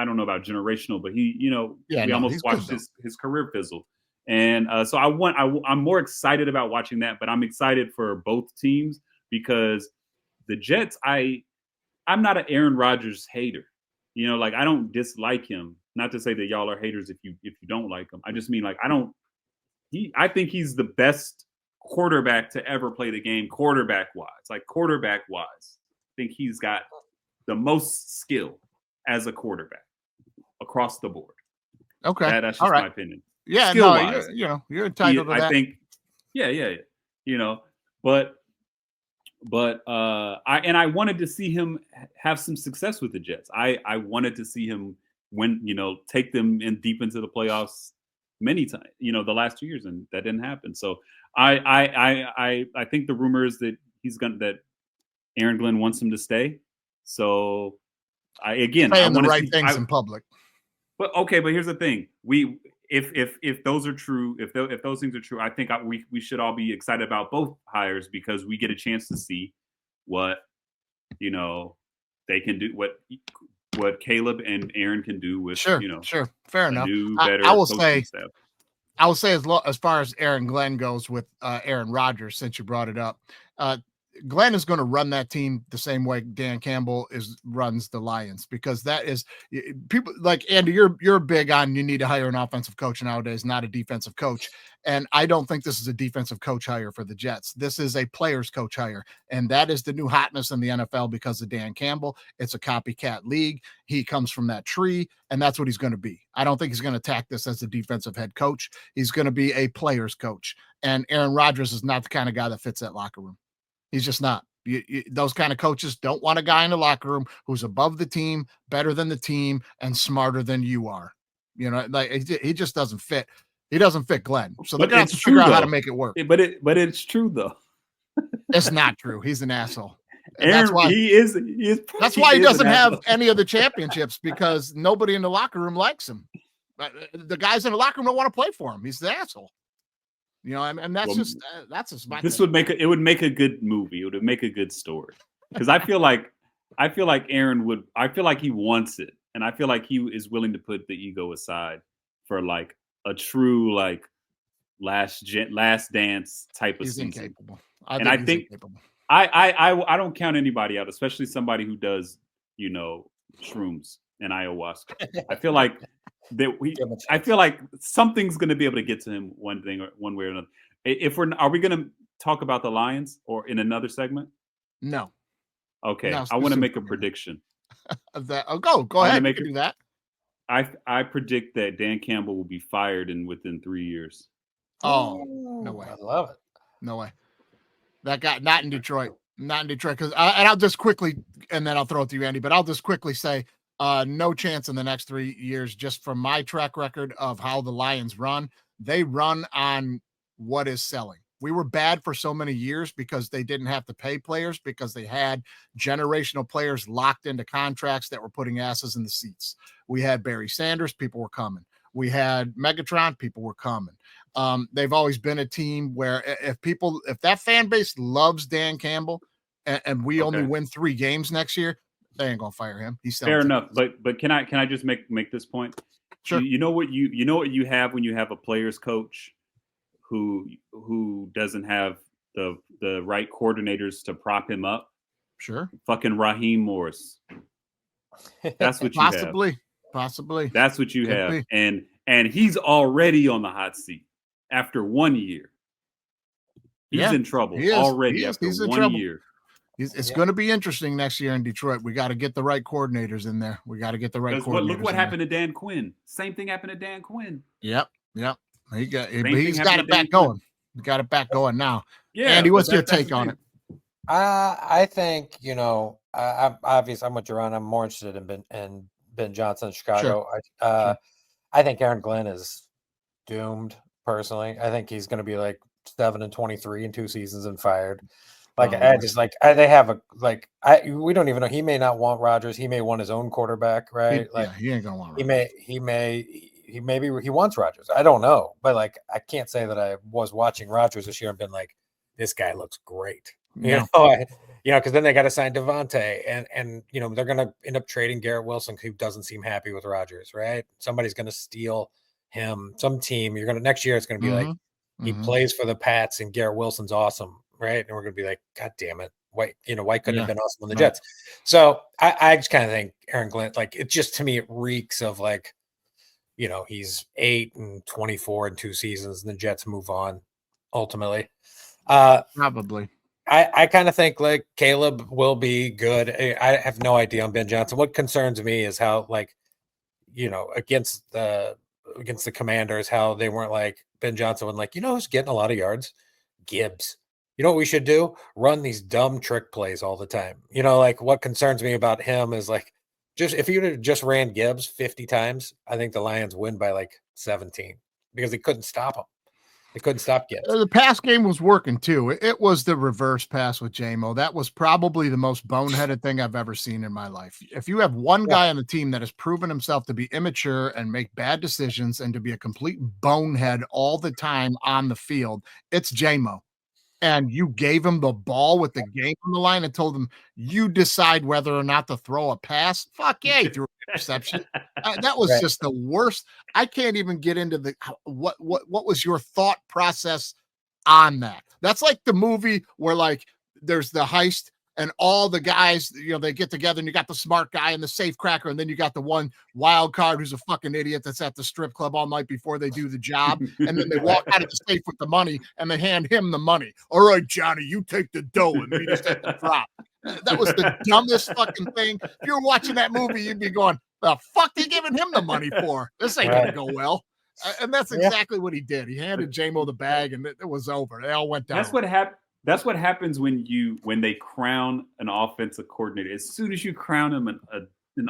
don't know about generational, but we almost watched his career fizzle. And so I'm more excited about watching that, but I'm excited for both teams because the Jets, I'm not an Aaron Rodgers hater. Like I don't dislike him. Not to say that y'all are haters if you don't like him. I just mean like I think he's the best quarterback to ever play the game quarterback wise. I think he's got the most skill as a quarterback across the board. Okay. That's just my opinion. Yeah, skill-wise, you're entitled to that. I think but I wanted to see him have some success with the Jets. I wanted to see him take them in deep into the playoffs many times, the last 2 years, and that didn't happen. So I think the rumor is that that Aaron Glenn wants him to stay. So I want the right things in public. But here's the thing: if those are true, if those things are true, I think we should all be excited about both hires because we get a chance to see what they can do, what Caleb and Aaron can do with sure, fair enough. New, better I will say as far as Aaron Glenn goes with Aaron Rodgers, since you brought it up, Glenn is going to run that team the same way Dan Campbell runs the Lions, because that is people like Andy. You're big on you need to hire an offensive coach nowadays, not a defensive coach. And I don't think this is a defensive coach hire for the Jets. This is a players coach hire, and that is the new hotness in the NFL because of Dan Campbell. It's a copycat league. He comes from that tree, and that's what he's going to be. I don't think he's going to attack this as a defensive head coach. He's going to be a players coach, and Aaron Rodgers is not the kind of guy that fits that locker room. He's just not. Those kind of coaches don't want a guy in the locker room who's above the team, better than the team, and smarter than you are. Like he just doesn't fit. He doesn't fit Glenn. So they're going to have to figure out how to make it work. But it's true though. It's not true. He's an asshole. Aaron, that's why he is. That's why he doesn't have any of the championships, because nobody in the locker room likes him. The guys in the locker room don't want to play for him. He's the asshole. And that's just my. This would make a good movie. It would make a good story, because I feel like Aaron would. I feel like he wants it, and I feel like he is willing to put the ego aside for like a true like last dance type of season. Incapable. I think incapable. I don't count anybody out, especially somebody who does shrooms and ayahuasca. I feel like I feel like something's going to be able to get to him one way or another. Are we going to talk about the Lions or in another segment? No. Okay. I want to make a prediction of that. Oh, go ahead. You can do that. I predict that Dan Campbell will be fired within 3 years. Oh, no way. I love it. No way. That guy, not in Detroit. Not in Detroit. And I'll just quickly, and then I'll throw it to you, Andy, but I'll just quickly say no chance in the next 3 years, just from my track record of how the Lions run. They run on what is selling. We were bad for so many years because they didn't have to pay players, because they had generational players locked into contracts that were putting asses in the seats. We had Barry Sanders, people were coming. We had Megatron, people were coming. They've always been a team where if that fan base loves Dan Campbell and we only win 3 games next year, they ain't gonna fire him. He's fair enough. But can I just make this point? Sure. You know what you have when you have a players coach who doesn't have the right coordinators to prop him up? Sure. Fucking Raheem Morris. That's what you have. Possibly. That's what you have. And he's already on the hot seat after 1 year. He's in trouble already after 1 year. It's going to be interesting next year in Detroit. We got to get the right coordinators in there. We got to get the right coordinators. Look what happened to Dan Quinn. Same thing happened to Dan Quinn. Yep. He's got it back going. He got it back going now. Yeah. Andy, what's your take on it? I think, I'm obviously I'm with Jerron. I'm more interested in Ben Johnson in Chicago. Sure. I think Aaron Glenn is doomed personally. I think he's going to be like 7-23 in 2 seasons and fired. We don't even know. He may not want Rodgers. He may want his own quarterback, right? He ain't gonna want Rodgers. Maybe he wants Rodgers. I don't know, but I can't say that I was watching Rodgers this year and been like, this guy looks great. Because then they got to sign Devontae, and they're going to end up trading Garrett Wilson, who doesn't seem happy with Rodgers, right? Somebody's going to steal him. Some team next year it's going to be like he plays for the Pats and Garrett Wilson's awesome, right? And we're going to be like, God damn it, why couldn't have been awesome on the Jets? So I just kind of think Aaron Glenn, it just, to me, it reeks of he's 8-24 in 2 seasons, and the Jets move on ultimately. Probably. I kind of think Caleb will be good. I have no idea on Ben Johnson. What concerns me is how against the Commanders, how they weren't Ben Johnson when who's getting a lot of yards? Gibbs. You know what we should do? Run these dumb trick plays all the time. What concerns me about him is just if you would have just ran Gibbs 50 times, I think the Lions win by 17 because they couldn't stop him. They couldn't stop Gibbs. The pass game was working too. It was the reverse pass with JMO. That was probably the most boneheaded thing I've ever seen in my life. If you have one guy on the team that has proven himself to be immature and make bad decisions and to be a complete bonehead all the time on the field, it's JMO. And you gave him the ball with the game on the line and told him, you decide whether or not to throw a pass. Fuck yeah, he threw an interception. That was just the worst. I can't even get into what was your thought process on that? That's like the movie where there's the heist and all the guys, they get together and you got the smart guy and the safe cracker, and then you got the one wild card who's a fucking idiot that's at the strip club all night before they do the job, and then they walk out of the safe with the money and they hand him the money. All right, Johnny, you take the dough and me just take the drop. That was the dumbest fucking thing. If you were watching that movie, you'd be going, the fuck they giving him the money for? This ain't gonna go well. And that's exactly what he did. He handed JMO the bag and it was over. They all went down. That's what happens when they crown an offensive coordinator. As soon as you crown him an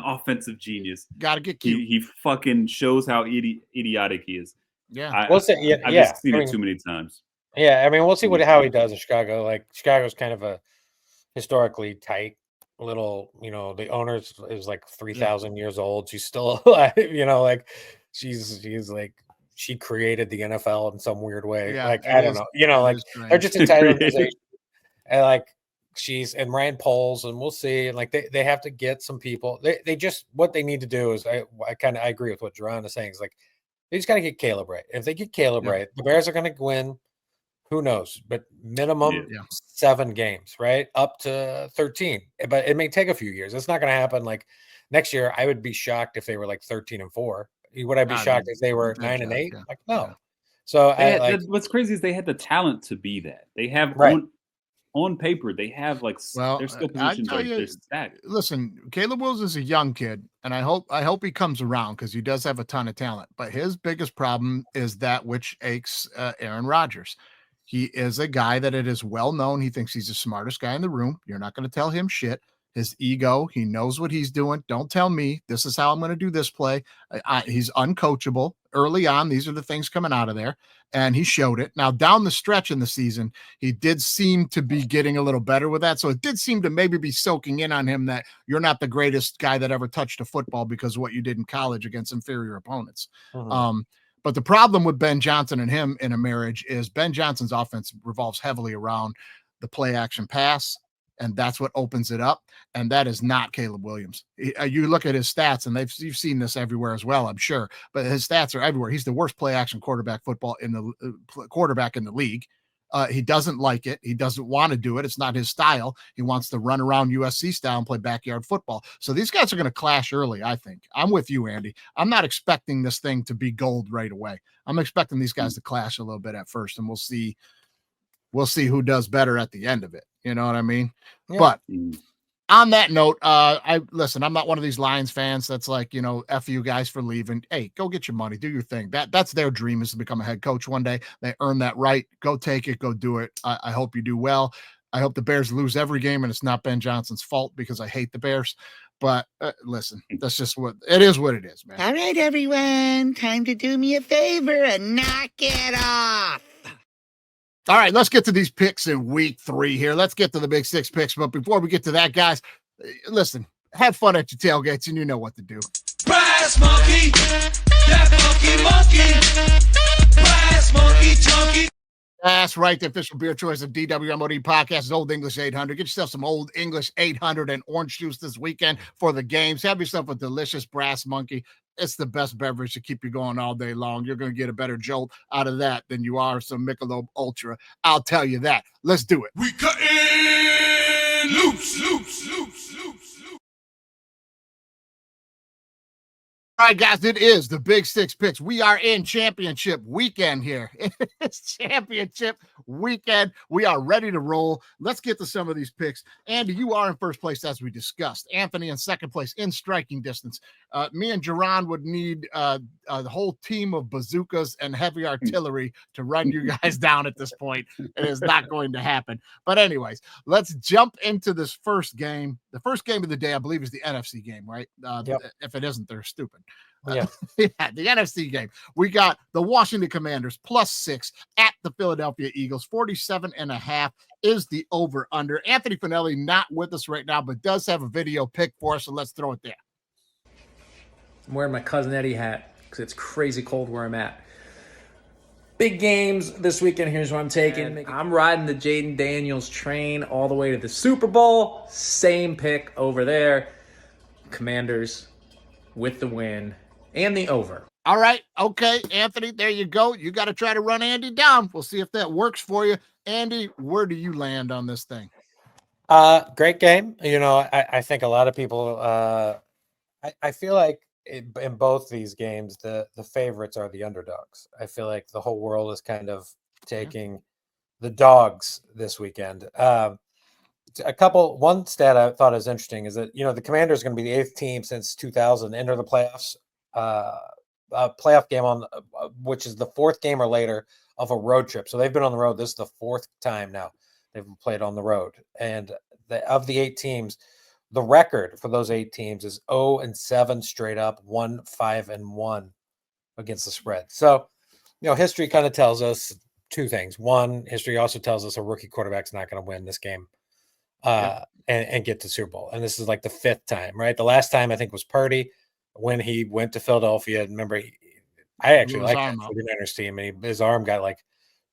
offensive genius, gotta get cute. He fucking shows how idiotic he is. Yeah, I've just seen it too many times. Yeah, we'll see how he does in Chicago. Chicago's kind of a historically tight little. The owner is 3,000 years old. She's still alive. She's she created the NFL in some weird way. Yeah, I don't know. They're just a tight organization. And and Ryan Poles, and we'll see. And they have to get some people. They just, what they need to do is I agree with what Jerron is saying. Is they just got to get Caleb right. If they get Caleb right, the Bears are going to win. Who knows? But minimum 7 games, right? Up to 13. But it may take a few years. It's not going to happen next year. I would be shocked if they were 13-4. Would I be shocked if they were 9-8? No. Yeah. So what's crazy is they had the talent to be that. They have on paper, they have their skill positions they're stacked. Listen, Caleb Wills is a young kid, and I hope he comes around because he does have a ton of talent. But his biggest problem is that which aches Aaron Rodgers. He is a guy that it is well known. He thinks he's the smartest guy in the room. You're not going to tell him shit. His ego, he knows what he's doing. Don't tell me this is how I'm going to do this play. He's uncoachable early on. These are the things coming out of there, and he showed it. Now, down the stretch in the season, he did seem to be getting a little better with that. So it did seem to maybe be soaking in on him that you're not the greatest guy that ever touched a football because of what you did in college against inferior opponents. But the problem with Ben Johnson and him in a marriage is Ben Johnson's offense revolves heavily around the play action pass, and that's what opens it up. And that is not Caleb Williams. You look at his stats, and you've seen this everywhere as well, I'm sure. But his stats are everywhere. He's the worst play action quarterback in the league. He doesn't like it. He doesn't want to do it. It's not his style. He wants to run around USC style and play backyard football. So these guys are going to clash early, I think. I'm with you, Andy. I'm not expecting this thing to be gold right away. I'm expecting these guys to clash a little bit at first, and we'll see who does better at the end of it. You know what I mean? Yeah. But on that note, I'm not one of these Lions fans that's like, F you guys for leaving. Hey, go get your money, do your thing. That's their dream, is to become a head coach one day. They earn that right. Go take it, go do it. I hope you do well. I hope the Bears lose every game, and it's not Ben Johnson's fault because I hate the Bears. But listen, that's just what it is, man. All right, everyone, time to do me a favor and knock it off. All right, let's get to these picks in week 3 here. Let's get to the Big 6 picks. But before we get to that, guys, listen, have fun at your tailgates, and you know what to do. Brass monkey, that monkey, brass monkey, chunky. That's right. The official beer choice of DWMOD podcast is Old English 800. Get yourself some Old English 800 and orange juice this weekend for the games. Have yourself a delicious Brass Monkey. It's the best beverage to keep you going all day long. You're going to get a better jolt out of that than you are some Michelob Ultra. I'll tell you that. Let's do it. We cutting loose. All right, guys, it is the Big 6 picks. We are in championship weekend here. It's championship weekend. We are ready to roll. Let's get to some of these picks. Andy, you are in first place, as we discussed. Anthony in second place in striking distance. Me and Jerron would need the whole team of bazookas and heavy artillery to run you guys down at this point. It is not going to happen. But anyways, let's jump into this first game. The first game of the day, I believe, is the NFC game, right? Yep. If it isn't, they're stupid. Yeah. The NFC game. We got the Washington Commanders +6 at the Philadelphia Eagles. 47.5 is the over/under. Anthony Fanelli not with us right now, but does have a video pick for us, so let's throw it there. I'm wearing my Cousin Eddie hat because it's crazy cold where I'm at. Big games this weekend. Here's what I'm taking. I'm riding the Jaden Daniels train all the way to the Super Bowl. Same pick over there. Commanders with the win and the over. All right. Okay, Anthony, there you go. You got to try to run Andy down. We'll see if that works for you. Andy, where do you land on this thing? Great game. I think a lot of people, I feel like in both these games, the favorites are the underdogs. I feel like the whole world is kind of taking the dogs this weekend. One stat I thought was interesting is that, the Commanders are going to be the 8th team since 2000 to enter the playoffs, a playoff game which is the 4th game or later of a road trip. So they've been on the road. This is the 4th time now they've played on the road. And of the 8 teams, the record for those 8 teams is 0-7 straight up, 1-5-1 against the spread. So, history kind of tells us 2 things. One, history also tells us a rookie quarterback's not going to win this game. And get to Super Bowl. And this is like the 5th time, right? The last time I think was Purdy when he went to Philadelphia. Remember, I actually like that 49ers team, and his arm got like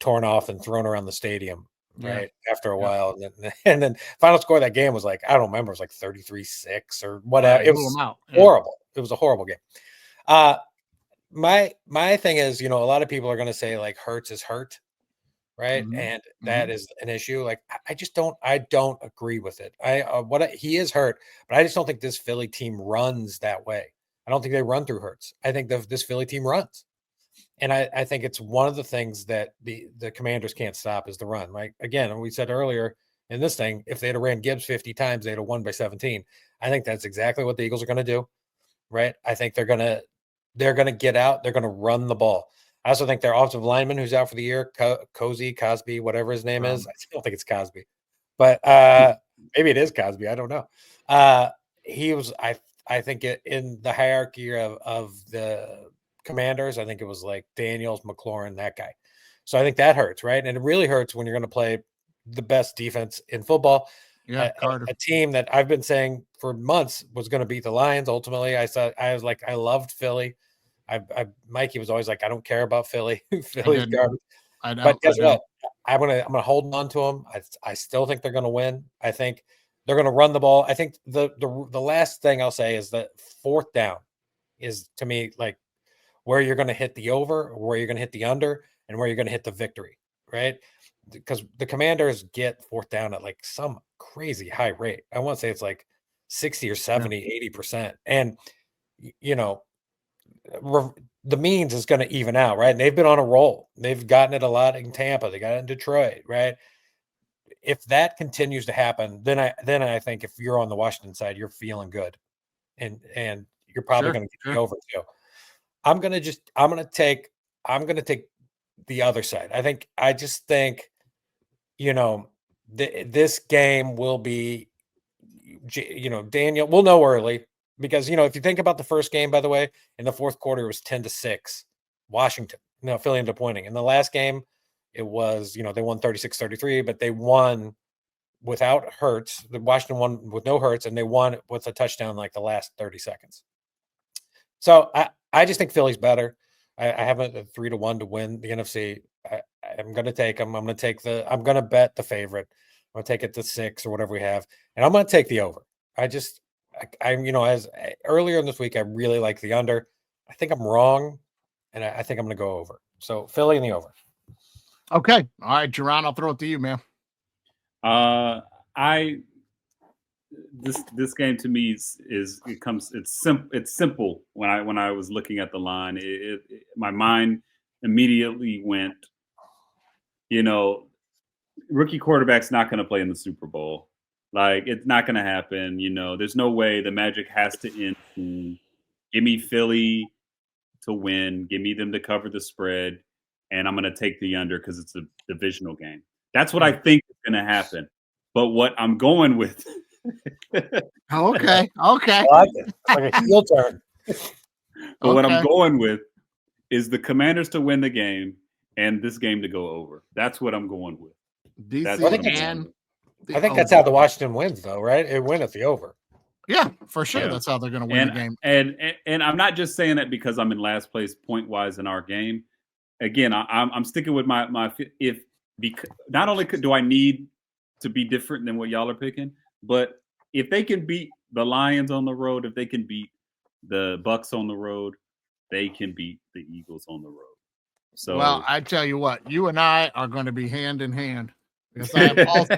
torn off and thrown around the stadium, right? After a while. And then final score of that game was like, I don't remember, it was like 33-6 or whatever. It was horrible. It was a horrible game. My thing is, a lot of people are going to say like Hurts is hurt. Right. Mm-hmm. And that is an issue. Like, I don't agree with it. He is hurt, but I just don't think this Philly team runs that way. I don't think they run through Hurts. I think this Philly team runs. And I think it's one of the things that the Commanders can't stop is the run. Like, again, we said earlier in this thing, if they'd have ran Gibbs 50 times, they'd have won by 17. I think that's exactly what the Eagles are going to do. Right. I think they're going to get out. They're going to run the ball. I also think their offensive lineman who's out for the year, Cosby, whatever his name is. I don't think it's Cosby, but maybe it is Cosby. I don't know. He was, I think in the hierarchy of the Commanders, I think it was like Daniels, McLaurin, that guy. So I think that hurts, right? And it really hurts when you're going to play the best defense in football. Yeah, a team that I've been saying for months was going to beat the Lions. Ultimately, I loved Philly. Mikey was always like, I don't care about Philly. Philly's garbage. But guess what? I'm gonna hold on to them. I still think they're gonna win. I think they're gonna run the ball. I think the last thing I'll say is that fourth down is, to me, like where you're gonna hit the over, where you're gonna hit the under, and where you're gonna hit the victory, right? Because the Commanders get fourth down at like some crazy high rate. I want to say it's like 60 or 70, 80%. And the means is going to even out, right? And they've been on a roll. They've gotten it a lot in Tampa. They got it in Detroit, right? If that continues to happen, then I think if you're on the Washington side, you're feeling good, and you're probably going to get the over too. I'm going to take the other side. I just think, this game will be, Daniel, we'll know early. Because, if you think about the first game, by the way, in the fourth quarter, it was 10-6, Washington. Philly ended up winning. In the last game, it was, they won 36-33, but they won without Hurts. The Washington won with no Hurts, and they won with a touchdown like the last 30 seconds. So I just think Philly's better. I have a 3-1 to win the NFC. I'm going to take them. I'm going to bet the favorite. I'm going to take it to 6 or whatever we have. And I'm going to take the over. As earlier in this week, I really like the under. I think I'm wrong, and I think I'm going to go over. So Philly in the over. Okay. All right, Jerron, I'll throw it to you, man. This game to me it's simple. When I was looking at the line, my mind immediately went, rookie quarterback's not going to play in the Super Bowl. Like, it's not going to happen. There's no way. The magic has to end soon. Give me Philly to win. Give me them to cover the spread. And I'm going to take the under because it's a divisional game. That's what I think is going to happen. But what I'm going with. Okay. I like it. It's like a heel turn. But what I'm going with is the Commanders to win the game and this game to go over. That's what I'm going with. I think that's how the Washington wins, though, right? It win at the over. Yeah, for sure. Yeah. That's how they're going to win the game. And I'm not just saying that because I'm in last place point wise in our game. Again, I'm sticking with my not only do I need to be different than what y'all are picking, but if they can beat the Lions on the road, if they can beat the Bucks on the road, they can beat the Eagles on the road. So, well, I tell you what, you and I are going to be hand in hand. Because I am also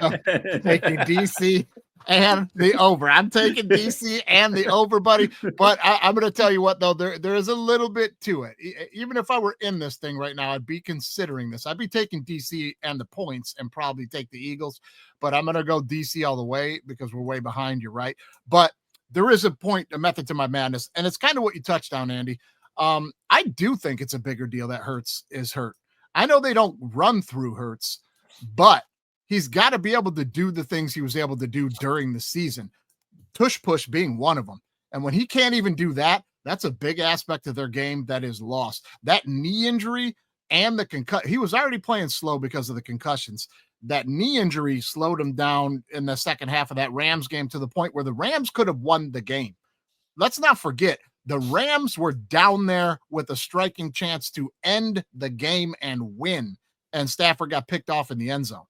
taking DC and the over. I'm taking DC and the over, buddy. But I'm going to tell you what, though, there is a little bit to it. Even if I were in this thing right now, I'd be considering this. I'd be taking DC and the points and probably take the Eagles. But I'm going to go DC all the way because we're way behind you, right? But there is a method to my madness. And it's kind of what you touched on, Andy. I do think it's a bigger deal that Hurts is hurt. I know they don't run through Hurts, but he's got to be able to do the things he was able to do during the season. Tush push being one of them. And when he can't even do that, that's a big aspect of their game that is lost. That knee injury and the concussion, he was already playing slow because of the concussions. That knee injury slowed him down in the second half of that Rams game to the point where the Rams could have won the game. Let's not forget, the Rams were down there with a striking chance to end the game and win. And Stafford got picked off in the end zone.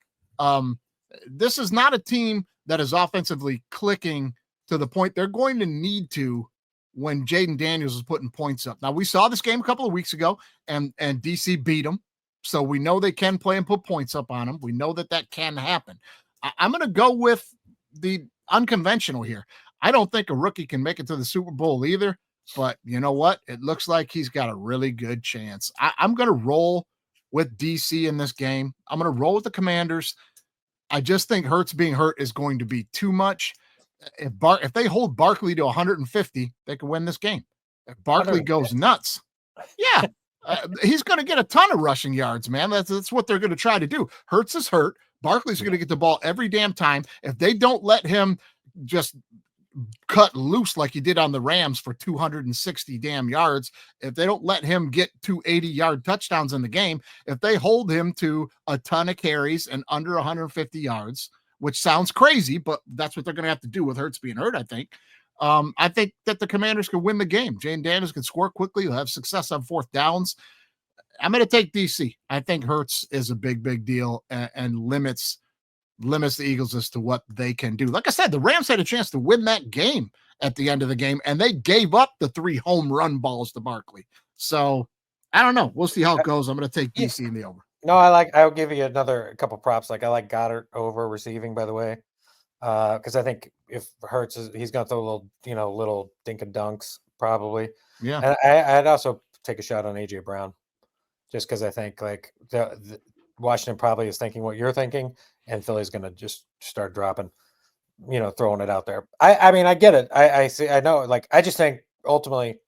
This is not a team that is offensively clicking to the point they're going to need to when Jaden Daniels is putting points up. Now, we saw this game a couple of weeks ago, and DC beat them. So we know they can play and put points up on them. We know that can happen. I'm going to go with the unconventional here. I don't think a rookie can make it to the Super Bowl either, but you know what? It looks like he's got a really good chance. I'm going to roll with DC in this game. I'm going to roll with the Commanders. I just think Hurts being hurt is going to be too much. If they hold Barkley to 150, they can win this game. If Barkley goes nuts, yeah, He's going to get a ton of rushing yards, man. That's what they're going to try to do. Hurts is hurt. Barkley's going to get the ball every damn time. If they don't let him just cut loose like he did on the Rams for 260 damn yards, if they don't let him get 280-yard touchdowns in the game, if they hold him to a ton of carries and under 150 yards, which sounds crazy, but that's what they're going to have to do with Hurts being hurt, I think. I think that the Commanders can win the game. Jaden Daniels can score quickly. He'll have success on fourth downs. I'm going to take DC. I think Hurts is a big, big deal and limits the Eagles as to what they can do. Like I said, the Rams had a chance to win that game at the end of the game, and they gave up the 3 home run balls to Barkley. So I don't know. We'll see how it goes. I'm going to take DC in the over. No, I'll give you a couple props. Like I like Goddard over receiving, by the way. Because I think if Hurts he's going to throw little dink and dunks probably. Yeah. And I'd also take a shot on AJ Brown, just because I think like the Washington probably is thinking what you're thinking, and Philly's going to just start dropping, throwing it out there. I mean, I get it. I see. I know. Like I just think ultimately,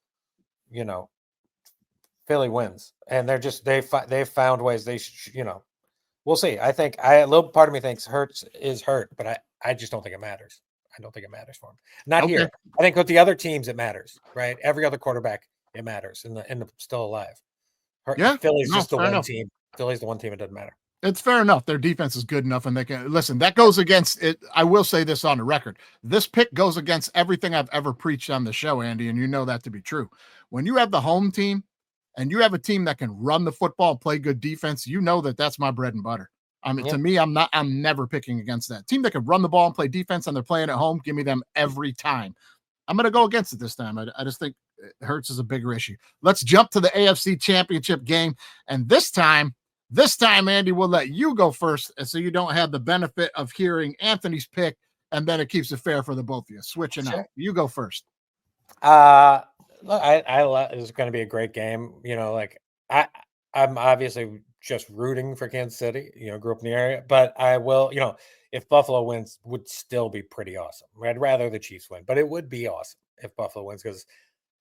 Philly wins, and they've found ways. We'll see. I think a little part of me thinks Hurts is hurt, but I just don't think it matters. I don't think it matters for him. Not here. I think with the other teams it matters, right? Every other quarterback it matters, and the still alive. Philly's just the one team. Philly's the one team it doesn't matter. It's fair enough. Their defense is good enough, and they can listen. That goes against it. I will say this on the record: this pick goes against everything I've ever preached on the show, Andy, and you know that to be true. When you have the home team, and you have a team that can run the football and play good defense, you know that's my bread and butter. I mean, to me, I'm never picking against that team that can run the ball and play defense, and they're playing at home. Give me them every time. I'm going to go against it this time. I just think Hurts is a bigger issue. Let's jump to the AFC Championship game, and this time, Andy, we'll let you go first, so you don't have the benefit of hearing Anthony's pick, and then it keeps it fair for the both of you. Switching out. You go first. Look, it's going to be a great game. I'm obviously just rooting for Kansas City. Grew up in the area, but I will. If Buffalo wins, would still be pretty awesome. I'd rather the Chiefs win, but it would be awesome if Buffalo wins because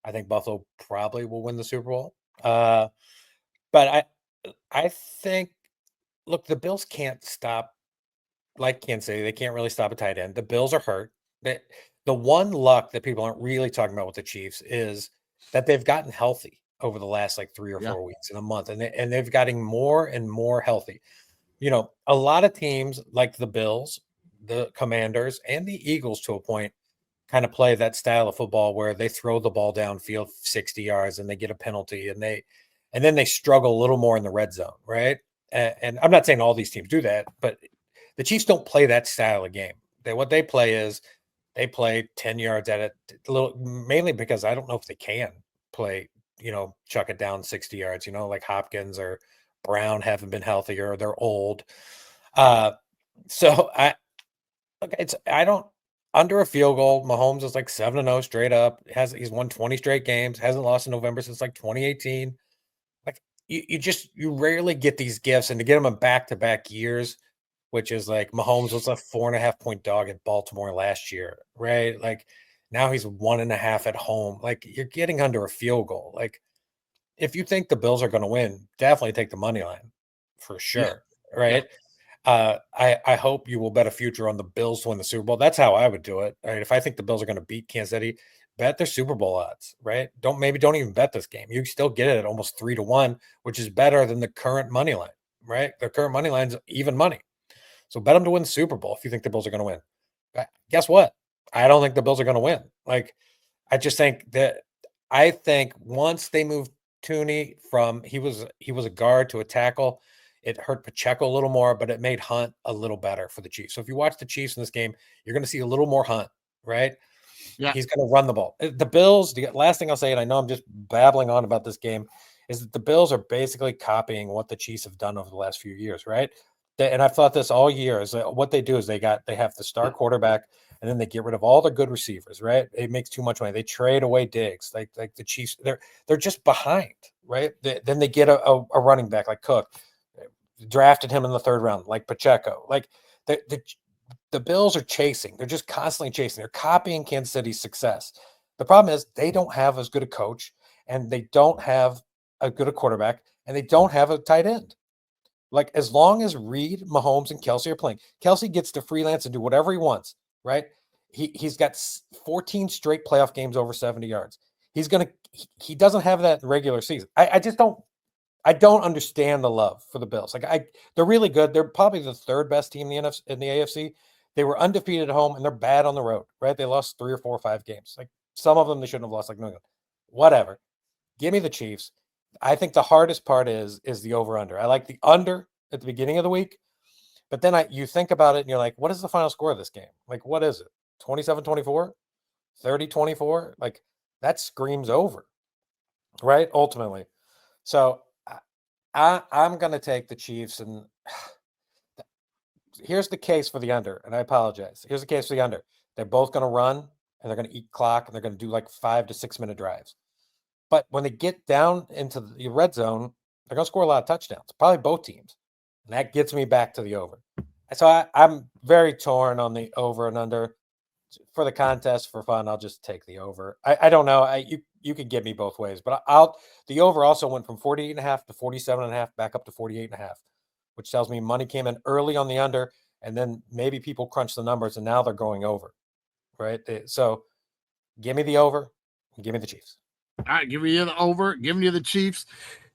I think Buffalo probably will win the Super Bowl. But I think, look, the Bills can't stop. Like Kansas City, they can't really stop a tight end. The Bills are hurt. The one luck that people aren't really talking about with the Chiefs is that they've gotten healthy over the last 3 or 4 weeks in a month, and they've gotten more and more healthy. A lot of teams like the Bills, the Commanders, and the Eagles to a point kind of play that style of football where they throw the ball downfield 60 yards and they get a penalty and then they struggle a little more in the red zone, right? And I'm not saying all these teams do that, but the Chiefs don't play that style of game. What they play is they play 10 yards at it, mainly because I don't know if they can play, chuck it down 60 yards, like Hopkins or Brown haven't been healthy or they're old. So I don't under a field goal. Mahomes is 7-0 straight up. He's won 20 straight games, hasn't lost in November since 2018. You rarely get these gifts, and to get them in back-to-back years, which is Mahomes was a 4.5-point dog at Baltimore last year, right? Now he's 1.5 at home. You're getting under a field goal. If you think the Bills are going to win, definitely take the money line for sure, right? Yeah. I hope you will bet a future on the Bills to win the Super Bowl. That's how I would do it. Right? If I think the Bills are going to beat Kansas City, bet their Super Bowl odds, right? Don't even bet this game. You still get it at almost 3-1, which is better than the current money line, right? The current money line's even money. So bet them to win the Super Bowl if you think the Bills are going to win. But guess what? I don't think the Bills are going to win. I just think once they move Tooney from he was a guard to a tackle, it hurt Pacheco a little more, but it made Hunt a little better for the Chiefs. So if you watch the Chiefs in this game, you're going to see a little more Hunt, right? Yeah, he's going to run the ball. The Bills, the last thing I'll say, and I know I'm just babbling on about this game, is that the Bills are basically copying what the Chiefs have done over the last few years, right? And I've thought this all year is that what they do is they have the star quarterback, and then they get rid of all the good receivers, right? It makes too much money. They trade away Diggs, like the Chiefs. They're just behind, right? Then they get a running back like Cook, drafted him in the 3rd round, like Pacheco. The Bills are chasing. They're just constantly chasing. They're copying Kansas City's success. The problem is they don't have as good a coach, and they don't have good a quarterback, and they don't have a tight end. Like, as long as Reed, Mahomes, and Kelsey are playing, Kelsey gets to freelance and do whatever he wants, right? He's got 14 straight playoff games over 70 yards. He doesn't have that in regular season. I don't understand the love for the Bills. Like, they're really good. They're probably the third best team in the AFC. They were undefeated at home, and they're bad on the road, right? They lost 3 or 4 or 5 games. Like, some of them they shouldn't have lost, like New England. Whatever. Give me the Chiefs. I think the hardest part is the over-under. I like the under at the beginning of the week, but then you think about it, and you're like, what is the final score of this game? Like, what is it? 27-24? 30-24? Like, that screams over, right? Ultimately. So I'm going to take the Chiefs, and here's the case for the under, and I apologize. Here's the case for the under. They're both going to run, and they're going to eat clock, and they're going to do like 5 to 6 minute drives. But when they get down into the red zone, they're going to score a lot of touchdowns, probably both teams. And that gets me back to the over. So I'm very torn on the over and under. For the contest, for fun, I'll just take the over. I don't know. You could get me both ways, but the over also went from 48.5 to 47.5 back up to 48.5, which tells me money came in early on the under, and then maybe people crunch the numbers, and now they're going over, right? So give me the over, and give me the Chiefs. All right, giving you the over, giving you the Chiefs.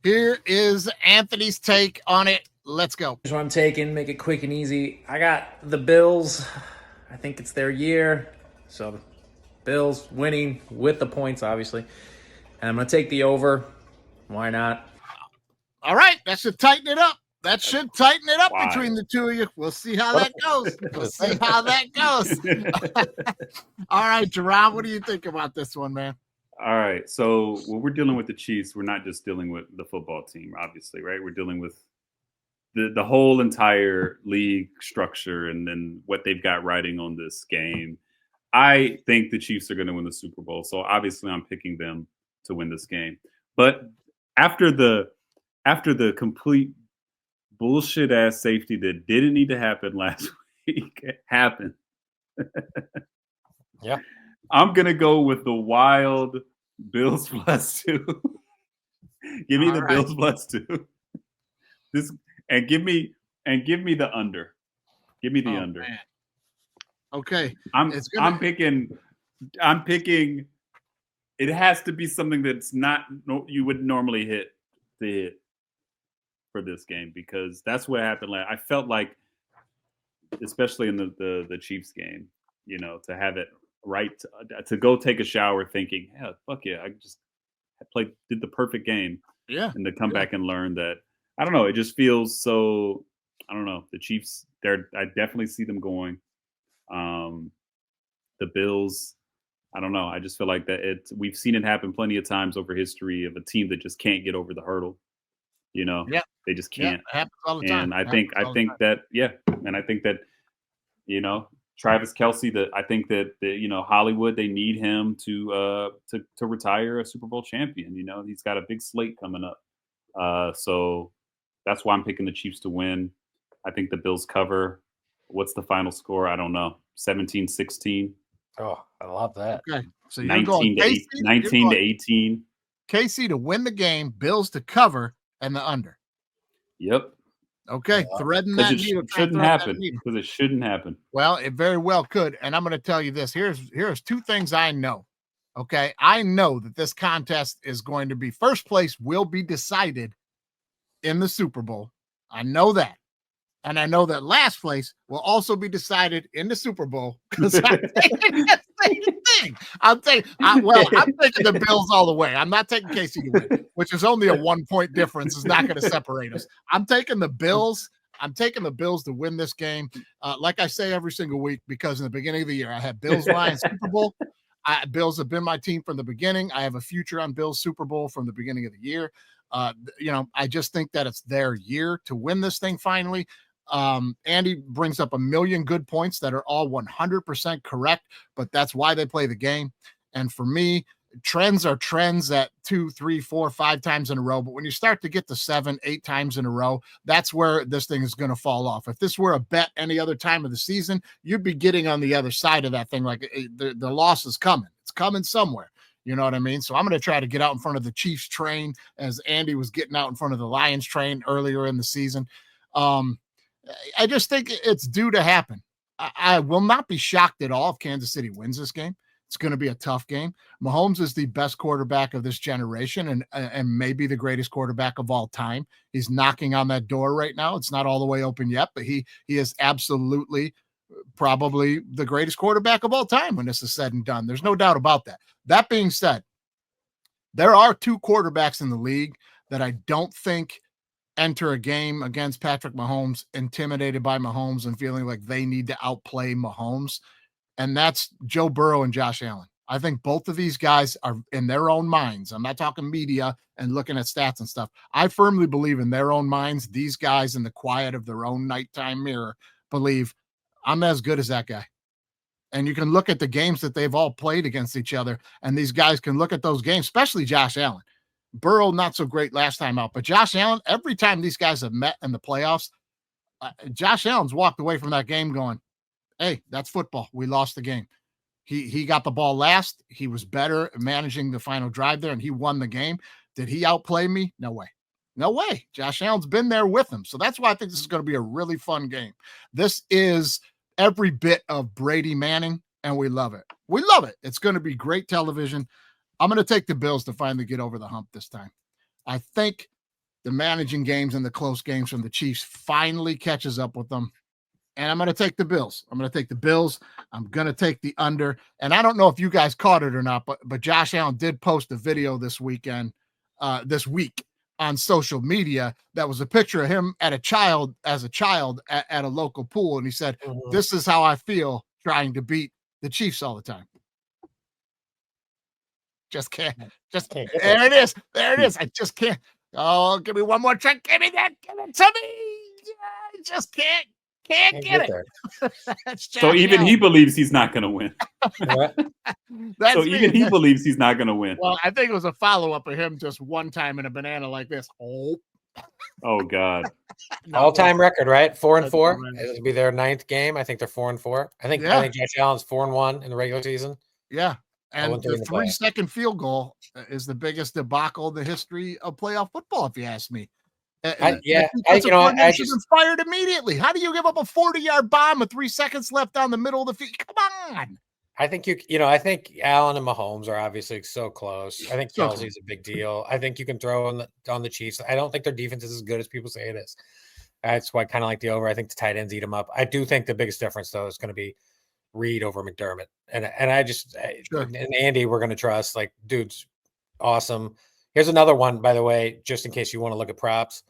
Here is Anthony's take on it. Let's go. Here's what I'm taking. Make it quick and easy. I got the Bills. I think it's their year. So the Bills winning with the points, obviously. And I'm going to take the over. Why not? All right, that should tighten it up. Wow. Between the two of you. We'll see how that goes. All right, Jerron, what do you think about this one, man? All right. So when we're dealing with the Chiefs, we're not just dealing with the football team, obviously, right? We're dealing with the whole entire league structure and then what they've got riding on this game. I think the Chiefs are going to win the Super Bowl. So obviously I'm picking them to win this game. But after the complete bullshit ass safety that didn't need to happen last week happened. Yeah. I'm going to go with the wild Bills +2. Give me the right. Bills +2. And give me the under. Give me the under. Man. Okay. I'm picking it has to be something that's you would normally hit for this game, because that's what happened last. I felt like, especially in the Chiefs game, to have it right to go take a shower thinking, yeah, fuck yeah, I just did the perfect game. Yeah. And to come back and learn that, I don't know, it just feels so, I don't know, the Chiefs, I definitely see them going. The Bills, I don't know. I just feel like that we've seen it happen plenty of times over history of a team that just can't get over the hurdle. Yeah. They just can't. Yeah, it happens all the time. And I think that Travis Kelce, I think that Hollywood, they need him to retire a Super Bowl champion. He's got a big slate coming up. So that's why I'm picking the Chiefs to win. I think the Bills cover. What's the final score? I don't know. 17-16. Oh, I love that. Okay. So you're 19 going to KC, 19 to 18. KC to win the game, Bills to cover, and the under. Yep. Okay. Threading Because that it needle. shouldn't happen. Because it shouldn't happen. Well, it very well could. And I'm going to tell you this. Here's two things I know. Okay. I know that this contest is going to be, first place will be decided in the Super Bowl. I know that. And I know that last place will also be decided in the Super Bowl, because I'm taking the same thing. I'm taking the Bills all the way. I'm not taking KC to win, which is only a 1 point difference. It's not going to separate us. I'm taking the Bills. I'm taking the Bills to win this game. Like I say every single week, because in the beginning of the year, I had Bills Lions Super Bowl. Bills have been my team from the beginning. I have a future on Bills Super Bowl from the beginning of the year. I just think that it's their year to win this thing finally. Andy brings up a million good points that are all 100% correct, but that's why they play the game. And for me, trends are trends at 2, 3, 4, 5 times in a row. But when you start to get to 7, 8 times in a row, that's where this thing is going to fall off. If this were a bet any other time of the season, you'd be getting on the other side of that thing. Like the loss is coming. It's coming somewhere. You know what I mean? So I'm going to try to get out in front of the Chiefs train as Andy was getting out in front of the Lions train earlier in the season. I just think it's due to happen. I will not be shocked at all if Kansas City wins this game. It's going to be a tough game. Mahomes is the best quarterback of this generation and maybe the greatest quarterback of all time. He's knocking on that door right now. It's not all the way open yet, but he is absolutely probably the greatest quarterback of all time when this is said and done. There's no doubt about that. That being said, there are 2 quarterbacks in the league that I don't think enter a game against Patrick Mahomes intimidated by Mahomes and feeling like they need to outplay Mahomes. And that's Joe Burrow and Josh Allen. I think both of these guys are in their own minds. I'm not talking media and looking at stats and stuff. I firmly believe in their own minds. These guys in the quiet of their own nighttime mirror believe I'm as good as that guy. And you can look at the games that they've all played against each other. And these guys can look at those games, especially Josh Allen. Burrow, not so great last time out, but Josh Allen, every time these guys have met in the playoffs, Josh Allen's walked away from that game going, hey, that's football. We lost the game. He got the ball last. He was better managing the final drive there, and he won the game. Did he outplay me? No way. No way. Josh Allen's been there with him. So that's why I think this is going to be a really fun game. This is every bit of Brady Manning, and we love it. We love it. It's going to be great television. I'm going to take the Bills to finally get over the hump this time. I think the managing games and the close games from the Chiefs finally catches up with them. And I'm going to take the Bills. I'm going to take the Bills. I'm going to take the under. And I don't know if you guys caught it or not, but Josh Allen did post a video this week on social media that was a picture of him as a child at a local pool. And he said, this is how I feel trying to beat the Chiefs all the time. Just can't. There it is. There it is. I just can't. Oh, give me one more trick. Give me that. Give it to me. I just can't get it. So even he believes he's not going to win. So even he believes he's not going to win. Well, I think it was a follow-up of him just one time in a banana like this. Oh God. All-time record, right? 4-4. It'll be their 9th game. I think they're 4-4. I think Josh Allen's 4-1 in the regular season. Yeah. And the 3-second field goal is the biggest debacle in the history of playoff football, if you ask me. I just fired immediately. How do you give up a 40-yard bomb with 3 seconds left down the middle of the field? Come on. I think I think Allen and Mahomes are obviously so close. I think Kelsey's a big deal. I think you can throw on the Chiefs. I don't think their defense is as good as people say it is. That's why I kind of like the over. I think the tight ends eat them up. I do think the biggest difference though is going to be Reed over McDermott. And I just and Andy, we're going to trust. Like, dude's awesome. Here's another one, by the way, just in case you want to look at props.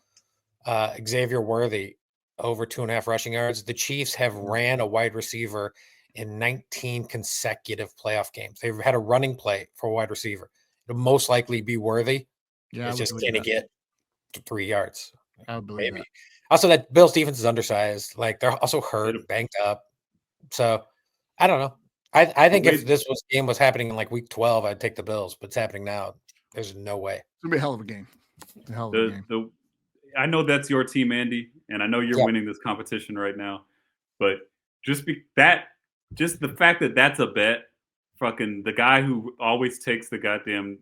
Xavier Worthy over 2.5 rushing yards. The Chiefs have ran a wide receiver in 19 consecutive playoff games. They've had a running play for a wide receiver. It'll most likely be Worthy. Yeah, it's just going to get to 3 yards. I believe maybe. Also, that Bills defense is undersized. Like, they're also hurt, banged up. So I don't know. I think if this game was happening in like week 12, I'd take the Bills, but it's happening now. There's no way. It's gonna be a hell of a game. I know that's your team, Andy, and I know you're winning this competition right now. But just the fact that that's a bet, fucking the guy who always takes the goddamn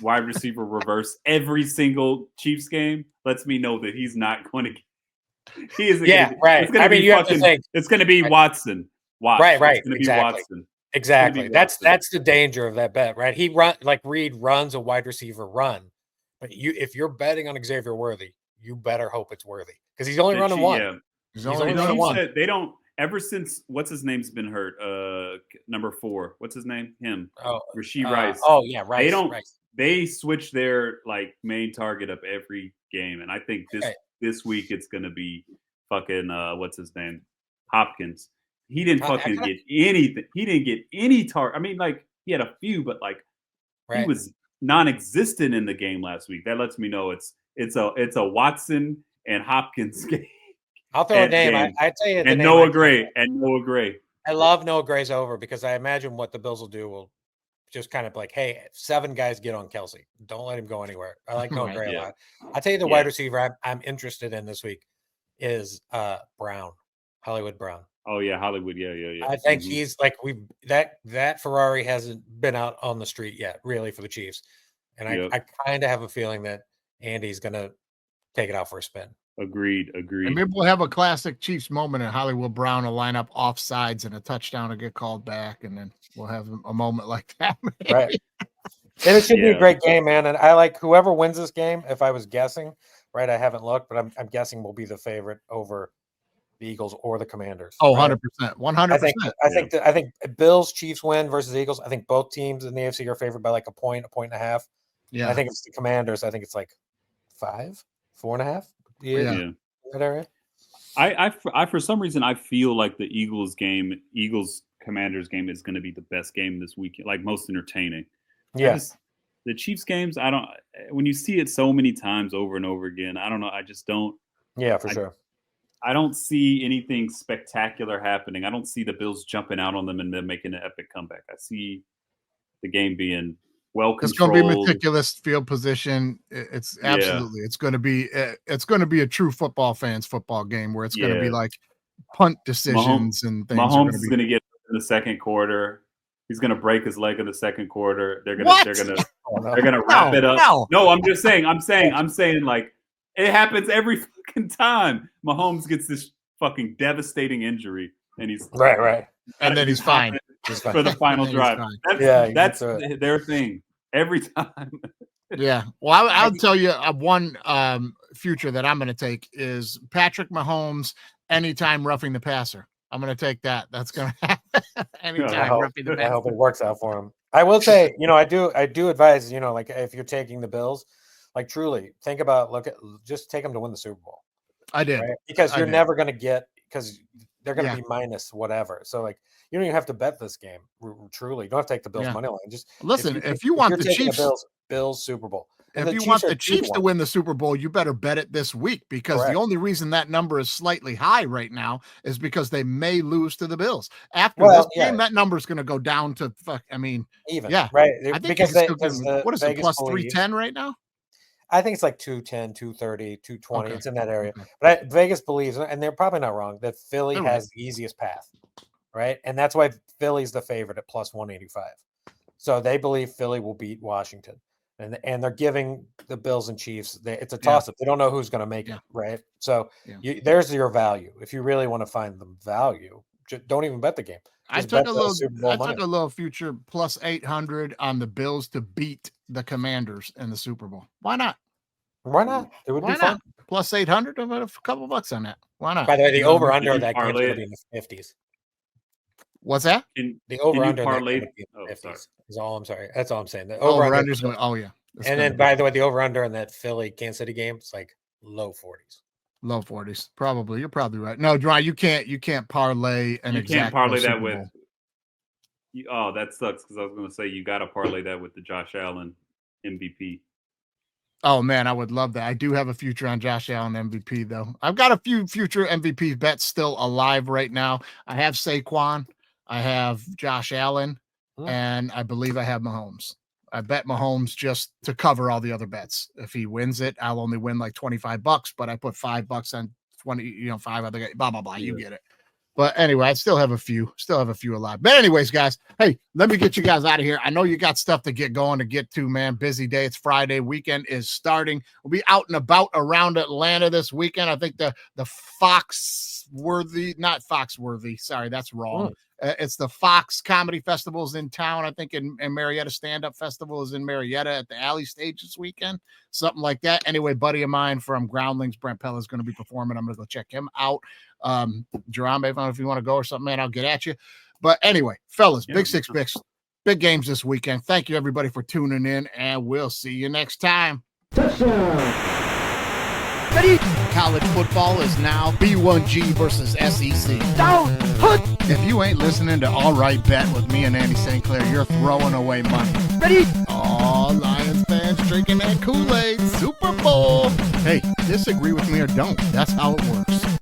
wide receiver reverse every single Chiefs game lets me know that he's not going to. He isn't. Yeah, right. It's going to be fucking. It's going to be Watson. Right. Exactly. Exactly. That's the danger of that bet, right? Reed runs a wide receiver run, but if you're betting on Xavier Worthy, you better hope it's Worthy because he's only running one. Yeah. He's only running one. They don't ever since what's his name's been hurt. Number 4. What's his name? Him. Rasheed Rice. Oh yeah, Rice. They don't. Rice. They switch their main target up every game, and I think this week it's going to be fucking what's his name, Hopkins. He didn't fucking get anything. He didn't get any target. I mean, he had a few, but he was non-existent in the game last week. That lets me know it's a Watson and Hopkins game. I'll throw a name. I tell you, and Noah Gray. I love Noah Gray's over because I imagine what the Bills will do will just kind of hey, 7 guys get on Kelsey. Don't let him go anywhere. I like Noah Gray a lot. I'll tell you the wide receiver I'm interested in this week is Hollywood Brown. Oh yeah, Hollywood. Yeah. I think Mhm. he's like that Ferrari hasn't been out on the street yet, really, for the Chiefs. And Yep. I kind of have a feeling that Andy's gonna take it out for a spin. Agreed. And maybe we'll have a classic Chiefs moment, and Hollywood Brown will line up off sides and a touchdown will get called back, and then we'll have a moment like that. Right. And it should be a Yeah. great game, man. And I like whoever wins this game. If I was guessing, right, I haven't looked, but I'm guessing will be the favorite over the Eagles or the Commanders. Oh, right? 100%. 100%. I think Bills Chiefs win versus Eagles. I think both teams in the AFC are favored by like a point and a half. Yeah. I think it's the Commanders. I think it's like 5, 4.5. Yeah. That area. I for some reason I feel like the Eagles Commanders game is going to be the best game this weekend, like most entertaining. Yes. The Chiefs games, when you see it so many times over and over again, I don't know. I just don't. Yeah, for sure. I don't see anything spectacular happening. I don't see the Bills jumping out on them and then making an epic comeback. I see the game being well It's controlled. going to be meticulous field position. It's absolutely. It's going to be a true football fans football game where it's going to be like punt decisions and things. Mahomes is going to get in the second quarter. He's going to break his leg in the second quarter. They're going to wrap it up. No, I'm just saying. I'm saying like it happens every fucking time. Mahomes gets this fucking devastating injury, and he's right, and then he's fine for the final drive. That's their thing every time. Yeah. Well, I'll tell you one future that I'm going to take is Patrick Mahomes anytime roughing the passer. I'm going to take that. That's going to happen anytime roughing the passer. I hope it works out for him. I will say, I do advise, like if you're taking the Bills, like truly think about, just take them to win the Super Bowl. I did. Right? Because you're never going to get, because they're going to be minus whatever. So like, you don't even have to bet this game. Truly, you don't have to take the Bills money line. Just listen. If you want the Chiefs, Bills Super Bowl. If you want the Chiefs to win the Super Bowl, you better bet it this week, because the only reason that number is slightly high right now is because they may lose to the Bills. After this game, that number is going to go down to even. Yeah, right. I think because what is it, plus 310 right now? I think it's like 210, 230, 220. Okay. It's in that area. Okay. But Vegas believes, and they're probably not wrong, that Philly has the easiest path, right? And that's why Philly's the favorite at plus 185. So they believe Philly will beat Washington. And they're giving the Bills and Chiefs, it's a toss-up. They don't know who's going to make it, right? So there's your value. If you really want to find the value, don't even bet the game. I took a little future plus 800 on the Bills to beat the Commanders in the Super Bowl. Why not? Why not? It would be fun. Plus 800, I'm a couple bucks on that. Why not? By the way, the over-under of that game is going to be in the 50s. What's that? The over-under is all I'm sorry. That's all I'm saying. The over-under is going. Oh yeah. And then, by the way, the over-under in that Philly Kansas City game is like low 40s. Low 40s, probably. You're probably right. No, Dry, you can't parlay an exact. You can't parlay that with. Oh, that sucks, because I was going to say you got to parlay that with the Josh Allen MVP. Oh man, I would love that. I do have a future on Josh Allen MVP though. I've got a few future MVP bets still alive right now. I have Saquon, I have Josh Allen, and I believe I have Mahomes. I bet Mahomes just to cover all the other bets. If he wins it, I'll only win like $25, but I put $5 on 20, 5 other guys, blah, blah, blah. You get it. But anyway, I still have a few alive. But anyways, guys, hey, let me get you guys out of here. I know you got stuff to get going to get to, man. Busy day. It's Friday. Weekend is starting. We'll be out and about around Atlanta this weekend. I think the not Foxworthy. Sorry, that's wrong. It's the Fox Comedy Festival's in town. I think in Marietta Stand-Up Festival is in Marietta at the Alley Stage this weekend. Something like that. Anyway, buddy of mine from Groundlings, Brent Pella, is going to be performing. I'm going to go check him out. Jerron, if you want to go or something, man, I'll get at you. But anyway, fellas, Big 6 Picks, big games this weekend. Thank you, everybody, for tuning in, and we'll see you next time. College football is now B1G versus SEC. Down, put. If you ain't listening to All Right Bet with me and Andt St, you're throwing away money. Ready? All Lions fans drinking that Kool-Aid. Super Bowl. Hey, disagree with me or don't. That's how it works.